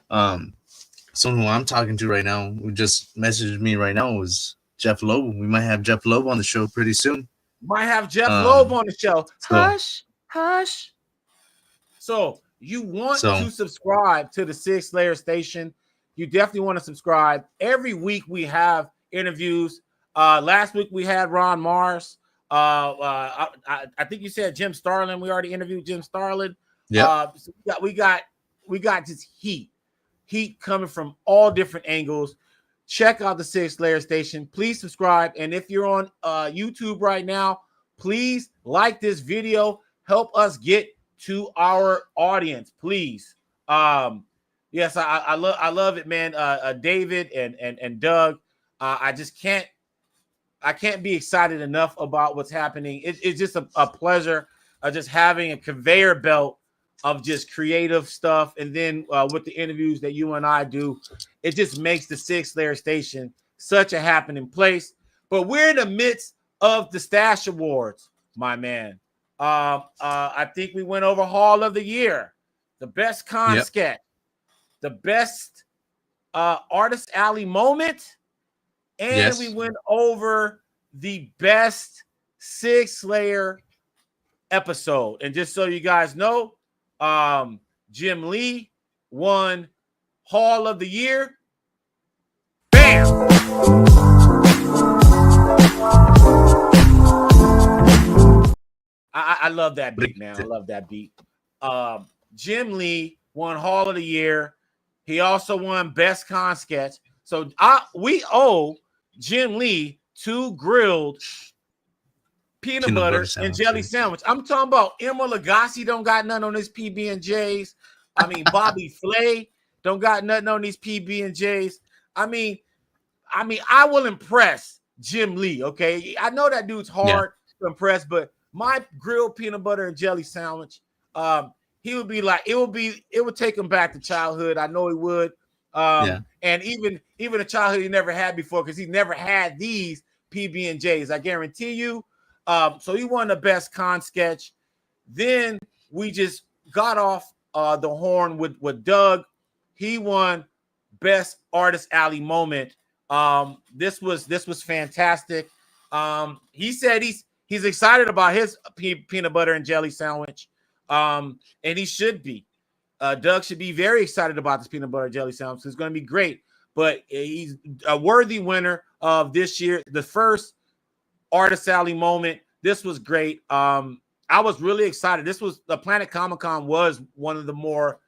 Someone who I'm talking to right now, who just messaged me right now, was Jeff Loeb. We might have Jeff Loeb on the show pretty soon. Might have Jeff Loeb on the show. Hush. So you want to subscribe to the Sig Slayers station. You definitely want to subscribe. Every week we have interviews. Last week we had Ron Mars. I think you said Jim Starlin. We already interviewed Jim Starlin. Yeah. So we got just heat coming from all different angles. Check out the Sig Slayers station. Please subscribe. And if you're on YouTube right now, please like this video. Help us get to our audience, please. Yes, I love it, man. David and Doug. I can't be excited enough about what's happening. It's just a pleasure just having a conveyor belt of just creative stuff. And then with the interviews that you and I do, it just makes the Sig Slayers station such a happening place. But we're in the midst of the Stash Awards, my man. I think we went over Hall of the Year, the best con sketch, the best Artist Alley moment, and we went over the best Sig Slayer episode. And just so you guys know, Jim Lee won Hall of the Year. Bam! I love that beat, man. I love that beat. Jim Lee won Hall of the Year. He also won Best Con Sketch. So we owe Jim Lee 2 grilled peanut butter and jelly sandwich. I'm talking about Emma Lagasse don't got none on his PB&Js. I mean, Bobby Flay don't got nothing on these PB&Js. I mean, I will impress Jim Lee, okay? I know that dude's hard to impress, but my grilled peanut butter and jelly sandwich, he would be like, it would take him back to childhood. I know he would. And even a childhood he never had before, because he never had these PB&Js, I guarantee you. So he won the best con sketch. Then we just got off the horn with Doug. He won best artist alley moment. This was fantastic. He said he's excited about his peanut butter and jelly sandwich. And he should be. Doug should be very excited about this peanut butter and jelly sandwich. It's going to be great. But he's a worthy winner of this year, the first artist alley moment. This was great. I was really excited. This was the Planet Comic-Con was one of the more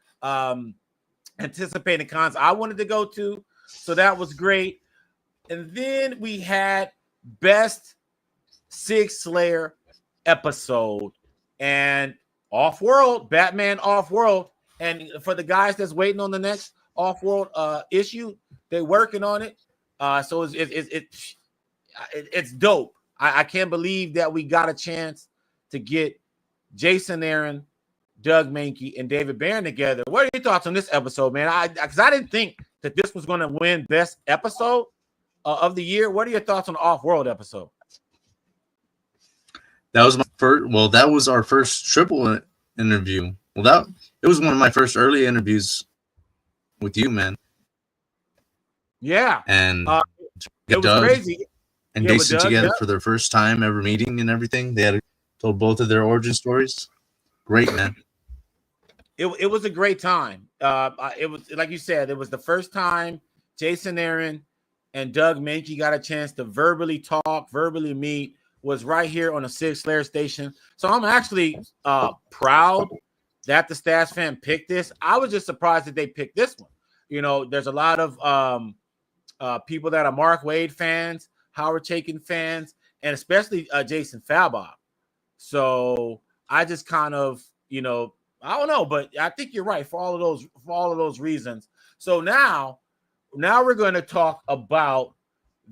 anticipated cons I wanted to go to. So that was great. And then we had best Sig Slayer episode and Off-World, Batman Off-World. And for the guys that's waiting on the next Off-World issue, they're working on it. So it's dope. I can't believe that we got a chance to get Jason Aaron, Doug Mahnke, and David Barron together. What are your thoughts on this episode, man? Because I didn't think that this was going to win best episode of the year. What are your thoughts on the Off-World episode? That was my first. Well, that was our first triple interview. Well, it was one of my first early interviews with you, man. Yeah, and it was Doug crazy. And Jason together for their first time ever meeting and everything. They had told both of their origin stories. Great, man. It was a great time. It was, like you said, it was the first time Jason Aaron and Doug Mahnke got a chance to verbally talk, verbally meet. Was right here on the Sig Slayers station. So I'm actually proud that the Stats Fan picked this. I was just surprised that they picked this one. You know, there's a lot of people that are Mark Waid fans, Howard Chaykin fans, and especially Jason Fabok. So I just kind of, I don't know, but I think you're right for all of those reasons. So now we're going to talk about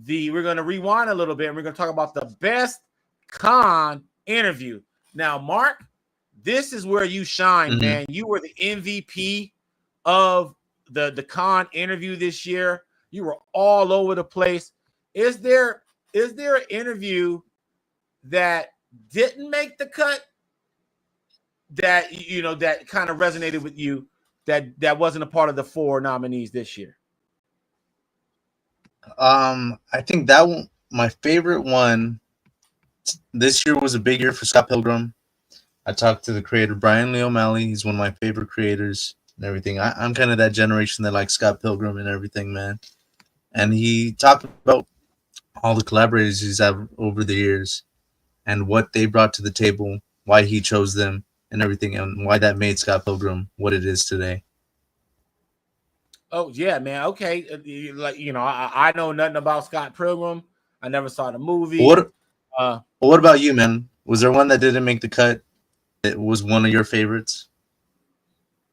we're going to rewind a little bit, and we're going to talk about the best con interview. Now, Mark, this is where you shine, man. You were the MVP of the con interview this year. You were all over the place. Is there an interview that didn't make the cut that that kind of resonated with you that wasn't a part of the 4 nominees this year? I think that one, my favorite one this year, was a big year for Scott Pilgrim. I talked to the creator Brian Lee O'Malley. He's one of my favorite creators and everything. I'm kind of that generation that likes Scott Pilgrim and everything, man. And he talked about all the collaborators he's had over the years and what they brought to the table, why he chose them and everything, and why that made Scott Pilgrim what it is today. Oh, yeah, man. Okay. I know nothing about Scott Pilgrim. I never saw the movie. What about you, man? Was there one that didn't make the cut? It was one of your favorites?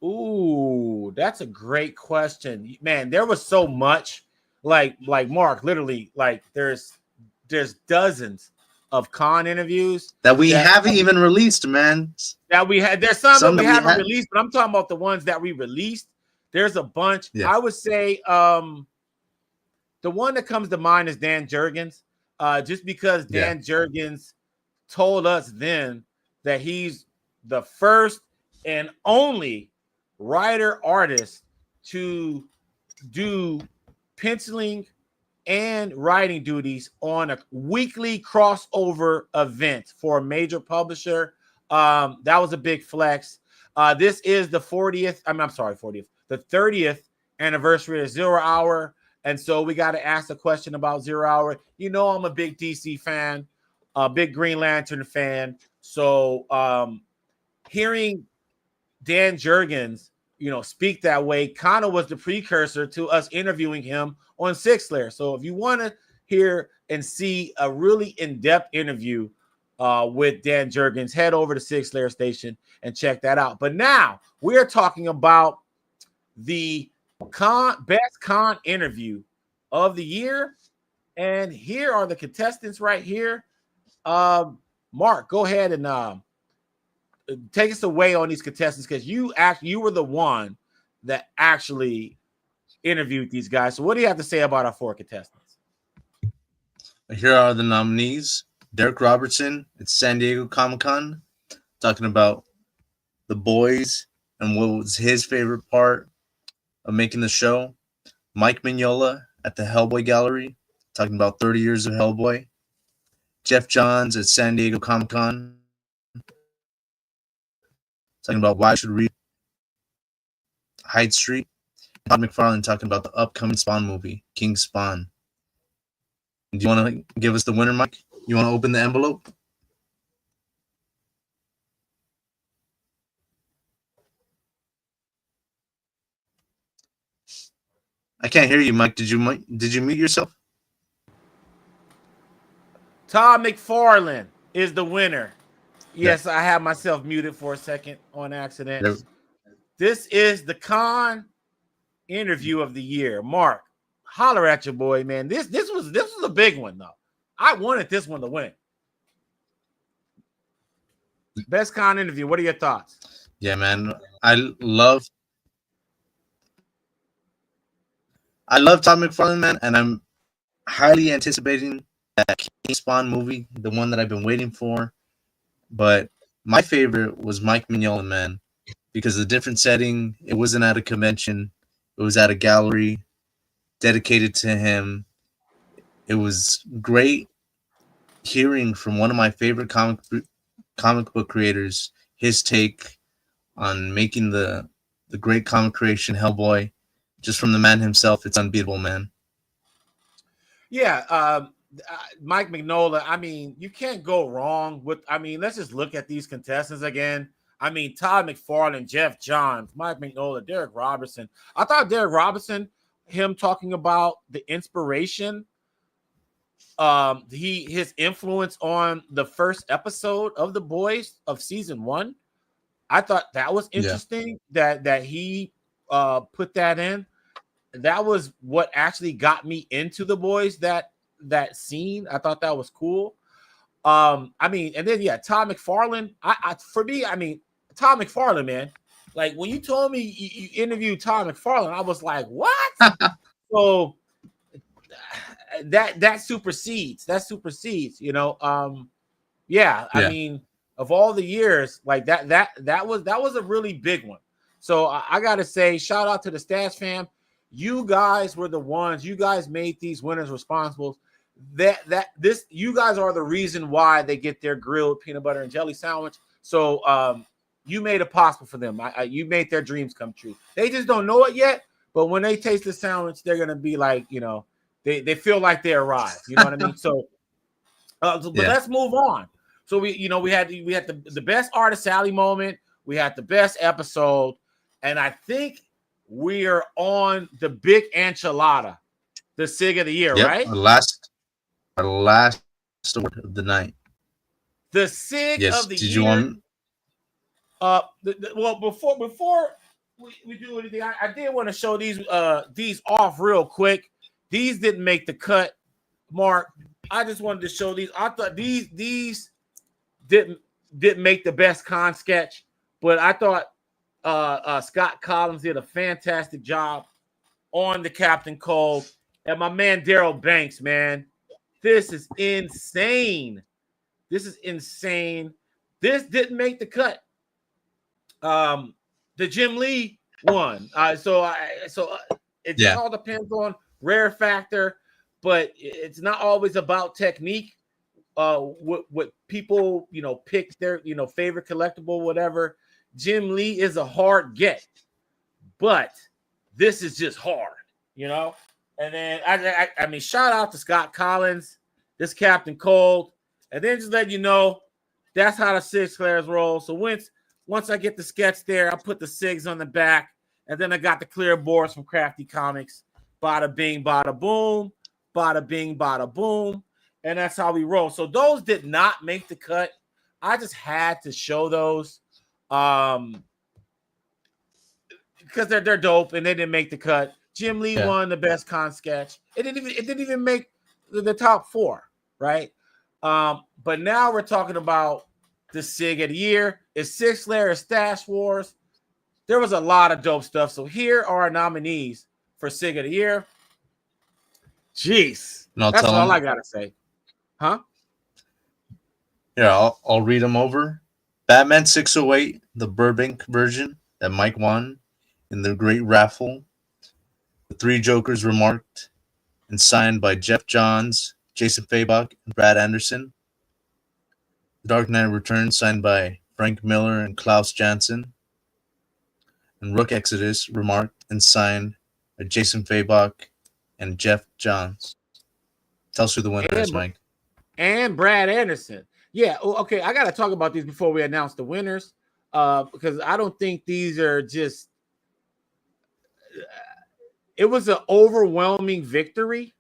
Ooh, that's a great question. Man, there was so much. Like Mark, literally, like there's dozens of con interviews that we haven't even released, man. That we had. There's some that we haven't released, but I'm talking about the ones that we released. There's a bunch. Yeah. I would say the one that comes to mind is Dan Jurgens, just because Dan Jurgens told us then that he's the first and only writer artist to do penciling and writing duties on a weekly crossover event for a major publisher. That was a big flex. This is the 40th. The 30th anniversary of Zero Hour. And so we got to ask a question about Zero Hour. I'm a big DC fan, a big Green Lantern fan. So hearing Dan Jurgens, speak that way kind of was the precursor to us interviewing him on Sig Slayers. So if you want to hear and see a really in-depth interview with Dan Jurgens. Head over to Sig Slayers Station and check that out. But now we're talking about the best con interview of the year. And here are the contestants right here. Mark, go ahead and take us away on these contestants, because you were the one that actually interviewed these guys. So what do you have to say about our 4 contestants? Here are the nominees. Derek Robertson at San Diego Comic-Con, talking about The Boys and what was his favorite part of making the show. Mike Mignola at the Hellboy Gallery, talking about 30 years of Hellboy. Jeff Johns at San Diego Comic-Con, talking about why I should read Hyde Street. Todd McFarlane talking about the upcoming Spawn movie, King Spawn. Do you want to give us the winner, Mike? You want to open the envelope? I can't hear you, Mike. Did you mute yourself? Todd McFarlane is the winner. Yes, I have myself muted for a second on accident. There. This is the con interview of the year. Mark, holler at your boy, man. This was a big one, though. I wanted this one to win. Best con interview. What are your thoughts? Yeah, man. I love Todd McFarlane, man, and I'm highly anticipating that King Spawn movie, the one that I've been waiting for. But my favorite was Mike Mignola, man, because the different setting, it wasn't at a convention, it was at a gallery dedicated to him. It was great hearing from one of my favorite comic book creators his take on making the great comic creation Hellboy. Just from the man himself, it's unbeatable, man. Yeah, Mike Mignola, I mean, you can't go wrong with, let's just look at these contestants again. Todd McFarlane, Jeff Johns, Mike Mignola, Derek Robertson. I thought Derek Robertson, him talking about the inspiration, his influence on the first episode of The Boys of season 1. I thought that was interesting that he put that in. That was what actually got me into The Boys, that scene. I thought that was cool. And then Todd McFarlane. Todd McFarlane, man. Like when you told me you interviewed Todd McFarlane, I was like, what? So that supersedes. You know. I mean, of all the years, like that was a really big one. So I gotta say, shout out to the Stats fam. You guys were the ones. You guys made these winners responsible. You guys are the reason why they get their grilled peanut butter and jelly sandwich. So you made it possible for them. You made their dreams come true. They just don't know it yet, but when they taste the sandwich, they're gonna be like, they feel like they arrived. You know what I mean? So, but let's move on. So we had the best Artist Alley moment. We had the best episode, and I think we are on the big enchilada, the Sig of the year, right? Our last award of the night. The Sig of the year. Did you want? Well, before we do anything, I did want to show these off real quick. These didn't make the cut, Mark. I just wanted to show these. I thought these didn't make the best con sketch, but I thought Scott Collins did a fantastic job on the Captain Cold. And my man Daryl Banks, man, this is insane. This This didn't make the cut. The Jim Lee one. So it all depends on rare factor, but it's not always about technique. What people pick their favorite collectible, whatever. Jim Lee is a hard get, but this is just hard, And then I mean, shout out to Scott Collins, this Captain Cold, and then just let you know that's how the Sig Slayers roll. So once I get the sketch there, I put the Sigs on the back, and then I got the clear boards from Crafty Comics. Bada bing, bada boom, bada bing, bada boom. and that's how we roll. So those did not make the cut. I just had to show those because they're dope and they didn't make the cut. Jim Lee won the best con sketch. It didn't even make the top 4, right? But now we're talking about the Sig of the year. It's Sig Slayers Stash Wars. There was a lot of dope stuff. So here are our nominees for Sig of the year. Jeez, that's all I gotta say. Huh? Yeah, I'll read them over. Batman 608, the Burbank version that Mike won in the Great Raffle. The Three Jokers remarked and signed by Jeff Johns, Jason Fabok, and Brad Anderson. The Dark Knight Returns signed by Frank Miller and Klaus Janson. And Rook Exodus remarked and signed by Jason Fabok and Jeff Johns. Tell us who the winner is, Mike. And Brad Anderson. Yeah, okay. I got to talk about these before we announce the winners because I don't think these are just. It was an overwhelming victory,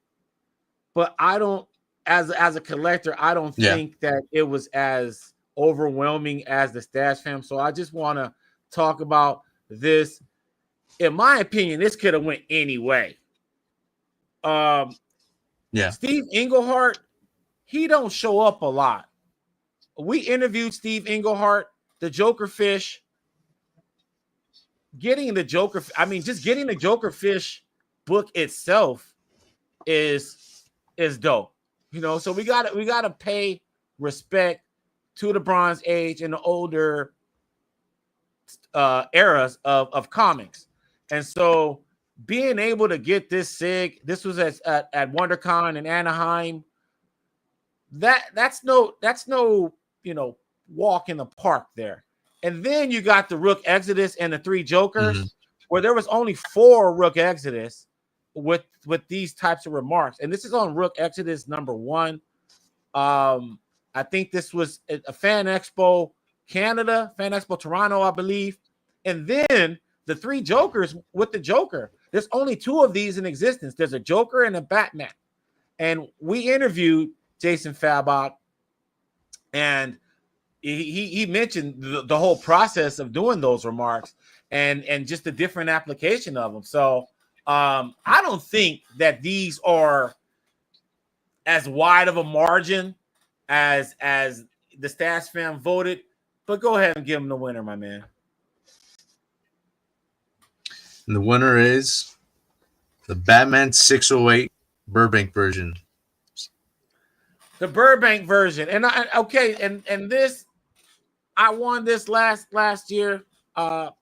but I don't, as a collector, I don't think that it was as overwhelming as the Stash Fam. So I just want to talk about this. In my opinion, this could have went any way. Steve Englehart, he don't show up a lot. We interviewed Steve Englehart, the Joker Fish. Getting the Joker Fish book itself is dope. You know, so we gotta pay respect to the Bronze Age and the older eras of comics. And so being able to get this Sig, this was at WonderCon in Anaheim. That's no walk in the park there. And then you got the Rook Exodus and the Three Jokers, where there was only 4 Rook Exodus with these types of remarks. And this is on Rook Exodus number 1. I think this was a Fan Expo Canada, Fan Expo Toronto, I believe. And then the Three Jokers with the Joker. There's only 2 of these in existence. There's a Joker and a Batman. And we interviewed Jason Fabok, and he mentioned the whole process of doing those remarks and just the different application of them. So I don't think that these are as wide of a margin as the Stash Fam voted, but go ahead and give him the winner, my man. And the winner is the Batman 608 Burbank version. The Burbank version. And this, I won this last year. I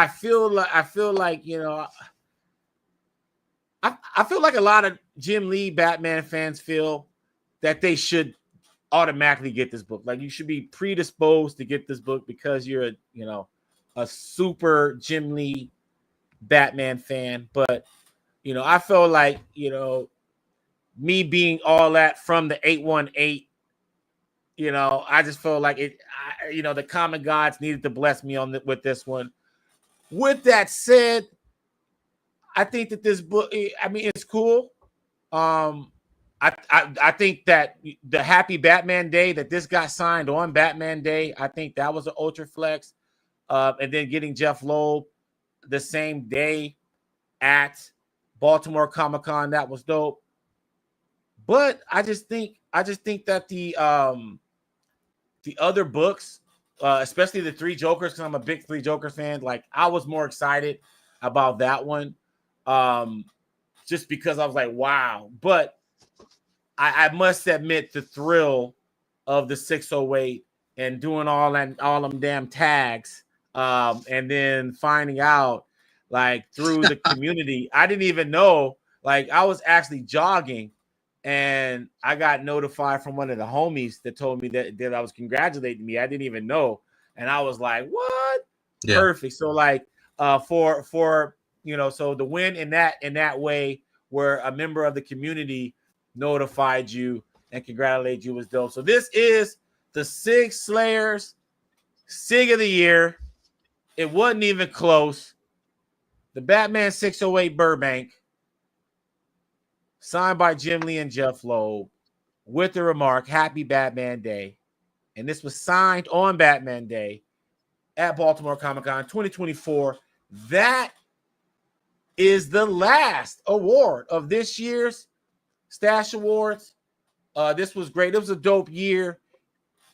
feel like I feel like a lot of Jim Lee Batman fans feel that they should automatically get this book. Like you should be predisposed to get this book because you're a super Jim Lee Batman fan. But I feel like me being all that from the 818. I just feel like the comic gods needed to bless me with this one. With that said, I think that this book, it's cool. I think that the Happy Batman Day that this got signed on Batman Day, I think that was an ultra flex. And then getting Jeff Loeb the same day at Baltimore Comic-Con, that was dope. But I just think that the other books, especially the Three Jokers, because I'm a big Three Jokers fan, like I was more excited about that one, just because I was like, wow. But I must admit the thrill of the 608 and doing all them damn tags, and then finding out like through the community, I didn't even know. Like I was actually jogging. And I got notified from one of the homies that told me that I was congratulating me. I didn't even know. And I was like, what? Yeah. Perfect. So like for so the win in that way where a member of the community notified you and congratulated you was dope. So this is the Sig Slayers Sig of the Year. It wasn't even close. The Batman 608 Burbank. Signed by Jim Lee and Jeff Loeb. with the remark, Happy Batman Day. And this was signed on Batman Day at Baltimore Comic-Con 2024. That is the last award of this year's Stash Awards. This was great. It was a dope year.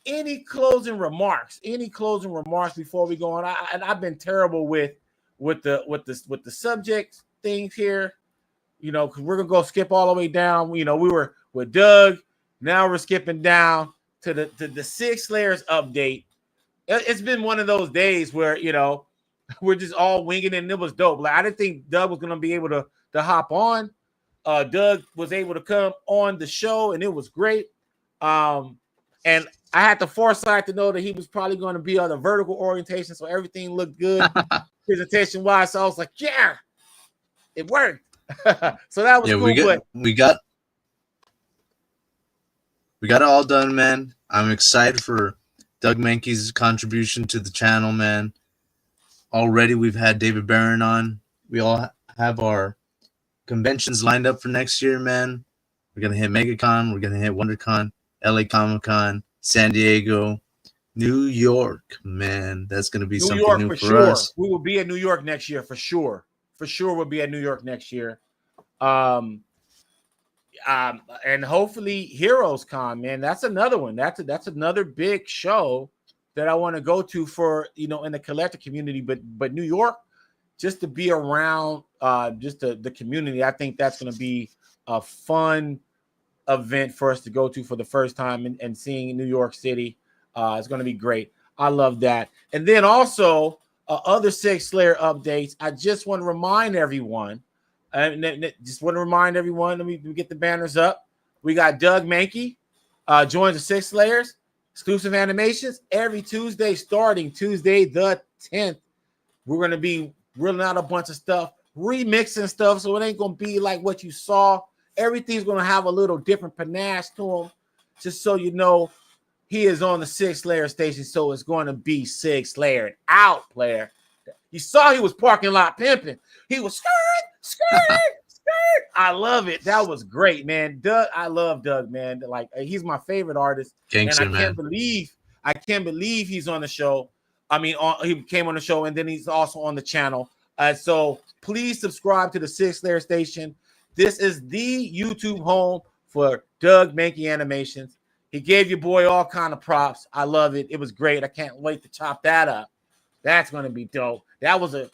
Any closing remarks? Any closing remarks before we go on? I've been terrible with the subject things here. You know, because we're gonna go skip all the way down. You know, we were with Doug. Now we're skipping down to the Sig Slayers update. It's been one of those days where, you know, we're just all winging it, and it was dope. Like, I didn't think Doug was gonna be able to hop on. Doug was able to come on the show, and it was great. And I had the foresight to know that he was probably going to be on the vertical orientation, so everything looked good presentation wise. So I was like, yeah, it worked. So that was cool. We got it all done, man. I'm excited for Doug Mahnke's contribution to the channel, man. Already we've had David Barron on. We all have our conventions lined up for next year, man. We're gonna hit MegaCon, we're gonna hit WonderCon, LA Comic-Con, San Diego, New York, man. That's gonna be something new for us. We will be in New York next year for sure. For sure, we'll be at New York next year. And hopefully Heroes Con, man. That's another one. That's another big show that I want to go to for, you know, in the collector community. But New York, just to be around just the community, I think that's going to be a fun event for us to go to for the first time, and seeing New York City. It's going to be great. I love that. And then also other Sig Slayer updates. I just want to remind everyone. Let me get the banners up. We got Doug Mahnke joins the Sig Slayers exclusive animations every Tuesday, starting Tuesday the 10th. We're going to be reeling out a bunch of stuff, remixing stuff, so it ain't going to be like what you saw. Everything's going to have a little different panache to them, just so you know he is on the Sig Slayer station, so it's going to be Sig Slayer out, player. You saw he was parking lot pimping. He was skirt. I love it. That was great, man. Doug, I love Doug, man. Like, he's my favorite artist. Gangster, and I can't believe he's on the show. I mean, he came on the show, and then he's also on the channel. So please subscribe to the Sig Slayer station. This is the YouTube home for Doug Mahnke Animations. He gave your boy all kind of props. I love it. It was great. I can't wait to chop that up. That's gonna be dope. That was a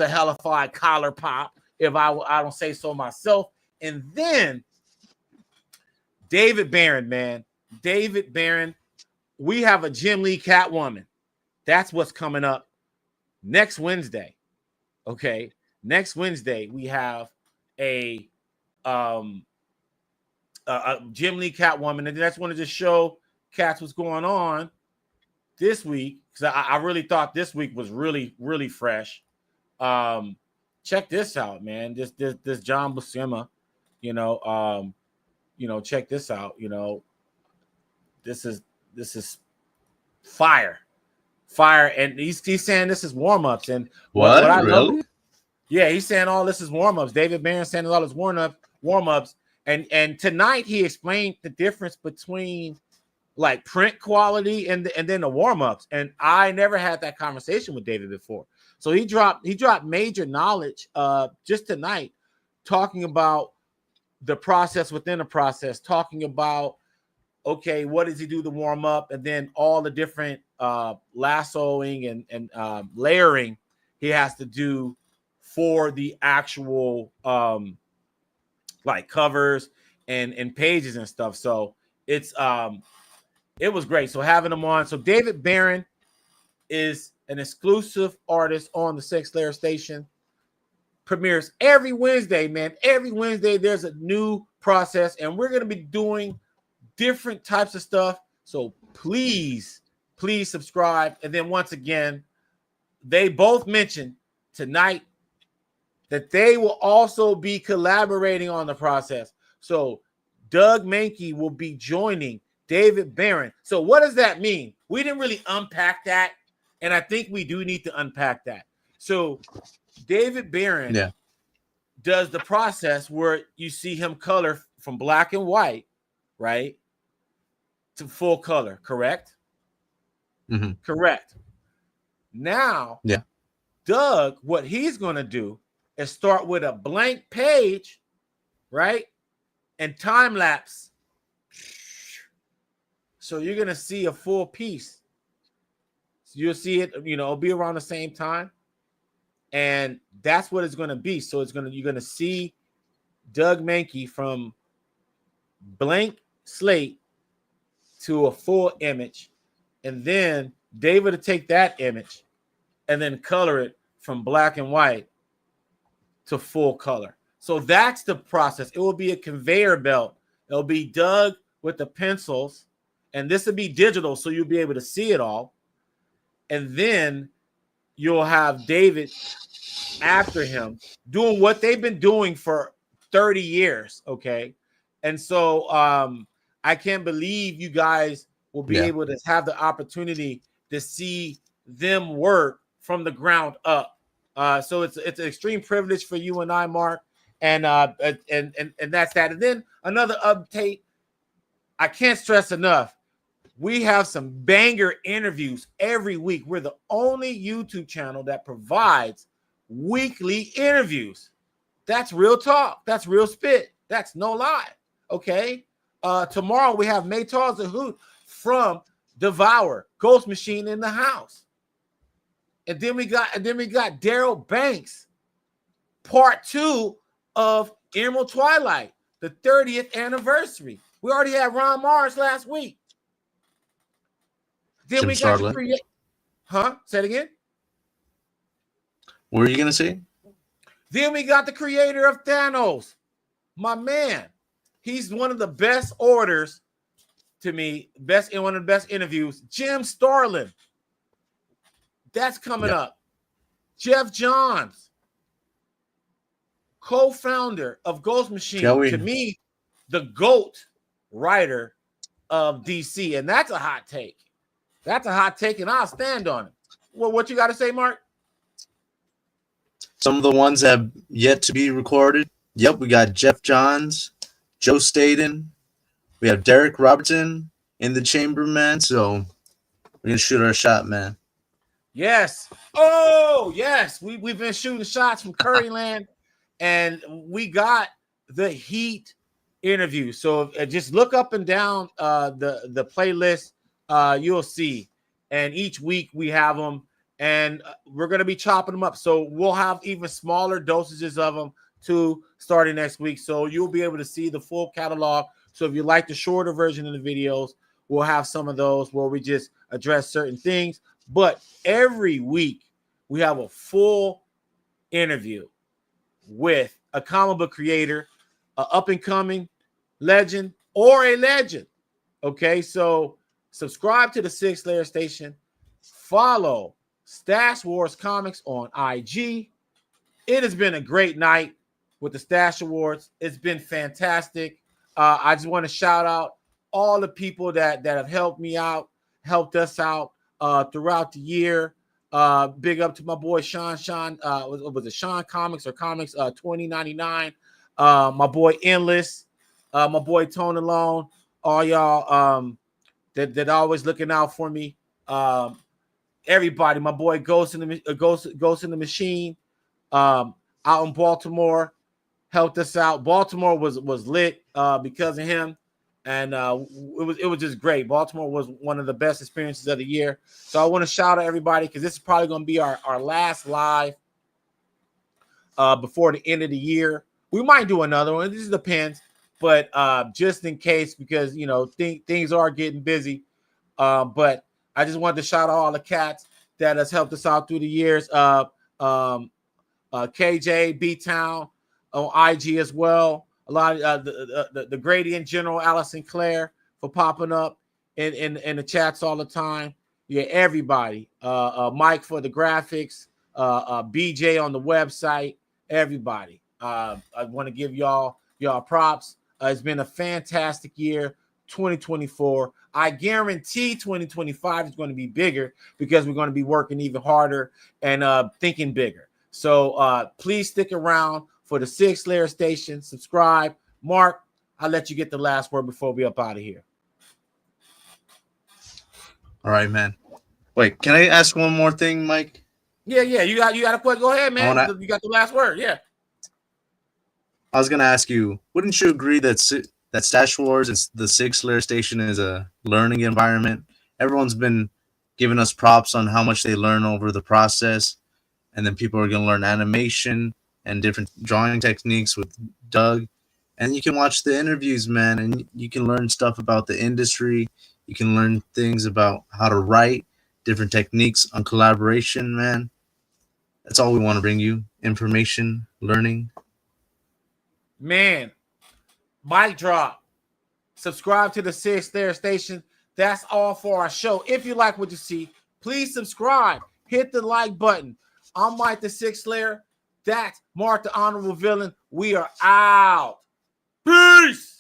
hellified collar pop, if I don't say so myself. And then David Barron, man. David Barron. We have a Jim Lee Catwoman. That's what's coming up next Wednesday. Okay. Next Wednesday, we have a Jim Lee Catwoman. And that's one to just show cats what's going on this week, because I really thought this week was really, really fresh. Check this out, man. This John Buscema, check this out. This is fire, and he's saying this is warm-ups. And what I really? love, yeah, he's saying all this is warm-ups. David Barron saying all this warm-ups, and tonight he explained the difference between like print quality and then the warm-ups. And I never had that conversation with David before. So he dropped major knowledge just tonight, talking about the process within the process, talking about, okay, what does he do to warm up, and then all the different lassoing and layering he has to do for the actual like covers and pages and stuff. So it was great. So having him on. So David Barron is an exclusive artist on the Sig Slayer station. Premieres every Wednesday, man. Every Wednesday there's a new process, and we're going to be doing different types of stuff. So please subscribe. And then once again, they both mentioned tonight that they will also be collaborating on the process. So Doug Mahnke will be joining David Barron. So what does that mean? We didn't really unpack that, and I think we do need to unpack that. So David Barron does the process where you see him color from black and white, right? to full color, correct? Mm-hmm. Correct. Now, Yeah. Doug, what he's going to do is start with a blank page, right? And time lapse. So you're going to see a full piece. So you'll see it, it'll be around the same time. And that's what it's going to be. So you're going to see Doug Mahnke from blank slate to a full image. And then David will take that image and then color it from black and white to full color. So that's the process. It will be a conveyor belt. It'll be Doug with the pencils, and this will be digital, so you'll be able to see it all. And then you'll have David after him doing what they've been doing for 30 years, okay? And so I can't believe you guys will be able to have the opportunity to see them work from the ground up. So it's an extreme privilege for you and I, Mark, and that's that. And then another update, I can't stress enough, we have some banger interviews every week. We're the only YouTube channel that provides weekly interviews. That's real talk. That's real spit. That's no lie. Okay. Tomorrow we have Maytar Zahoot from Devour, Ghost Machine in the house. And then we got Daryl Banks, part 2 of Emerald Twilight, the 30th anniversary. We already had Ron Mars last week. Then Jim we got Starlin. the create. Huh? Say it again. What were you gonna say? Then we got the creator of Thanos, my man. He's one of the best orders to me, one of the best interviews. Jim Starlin. That's coming up. Jeff Johns, co-founder of Ghost Machine. To me, the GOAT writer of DC. And that's a hot take. That's a hot take, and I'll stand on it. Well, what you got to say, Mark? Some of the ones that have yet to be recorded. Yep, we got Jeff Johns, Joe Staten. We have Derek Robertson in the chamber, man. So we're going to shoot our shot, man. Yes. Oh, yes. We've been shooting shots from Curryland, and we got the Heat interview. So just look up and down the playlist. You'll see. And each week we have them, and we're going to be chopping them up. So we'll have even smaller dosages of them too starting next week. So you'll be able to see the full catalog. So if you like the shorter version of the videos, we'll have some of those where we just address certain things. But every week we have a full interview with a comic book creator, an up-and-coming legend, or a legend. Okay, so subscribe to the Sig Slayers station. Follow Stash Wars Comics on IG. It has been a great night with the Stash Awards. It's been fantastic. I just want to shout out all the people that have helped me out, helped us out throughout the year. Big up to my boy Sean. Was it Sean Comics or Comics 2099? My boy Endless, my boy Tone Alone, all y'all that always looking out for me. Everybody, my boy Ghost in the Machine, out in Baltimore, helped us out. Baltimore was lit because of him. And it was just great. Baltimore was one of the best experiences of the year. So I want to shout out everybody because this is probably going to be our last live before the end of the year. We might do another one. This depends. But just in case, because, things are getting busy. But I just wanted to shout out all the cats that has helped us out through the years. KJ, B-Town on IG as well. A lot of the Gradient General, Allison Claire, for popping up in the chats all the time. Yeah, everybody. Mike for the graphics, BJ on the website, everybody. I want to give y'all props. It's been a fantastic year, 2024. I guarantee 2025 is going to be bigger because we're going to be working even harder and thinking bigger. So please stick around for the Sig Slayers station. Subscribe. Mark, I'll let you get the last word before we up out of here. All right, man. Wait, can I ask one more thing, Mike? Yeah. You got a question. Go ahead, man. wanna- You got the last word. Yeah. I was gonna ask you, wouldn't you agree that that Stash Wars and the Sig Slayer station is a learning environment? Everyone's been giving us props on how much they learn over the process, and then people are gonna learn animation and different drawing techniques with Doug. And you can watch the interviews, man, and you can learn stuff about the industry. You can learn things about how to write, different techniques on collaboration, man. That's all we want to bring you: information, learning. Man, mic drop. Subscribe to the Sig Slayers station. That's all for our show. If you like what you see, please subscribe. Hit the like button. I'm Mike the Sig Slayer. That's Mark the Honorable Villain. We are out. Peace.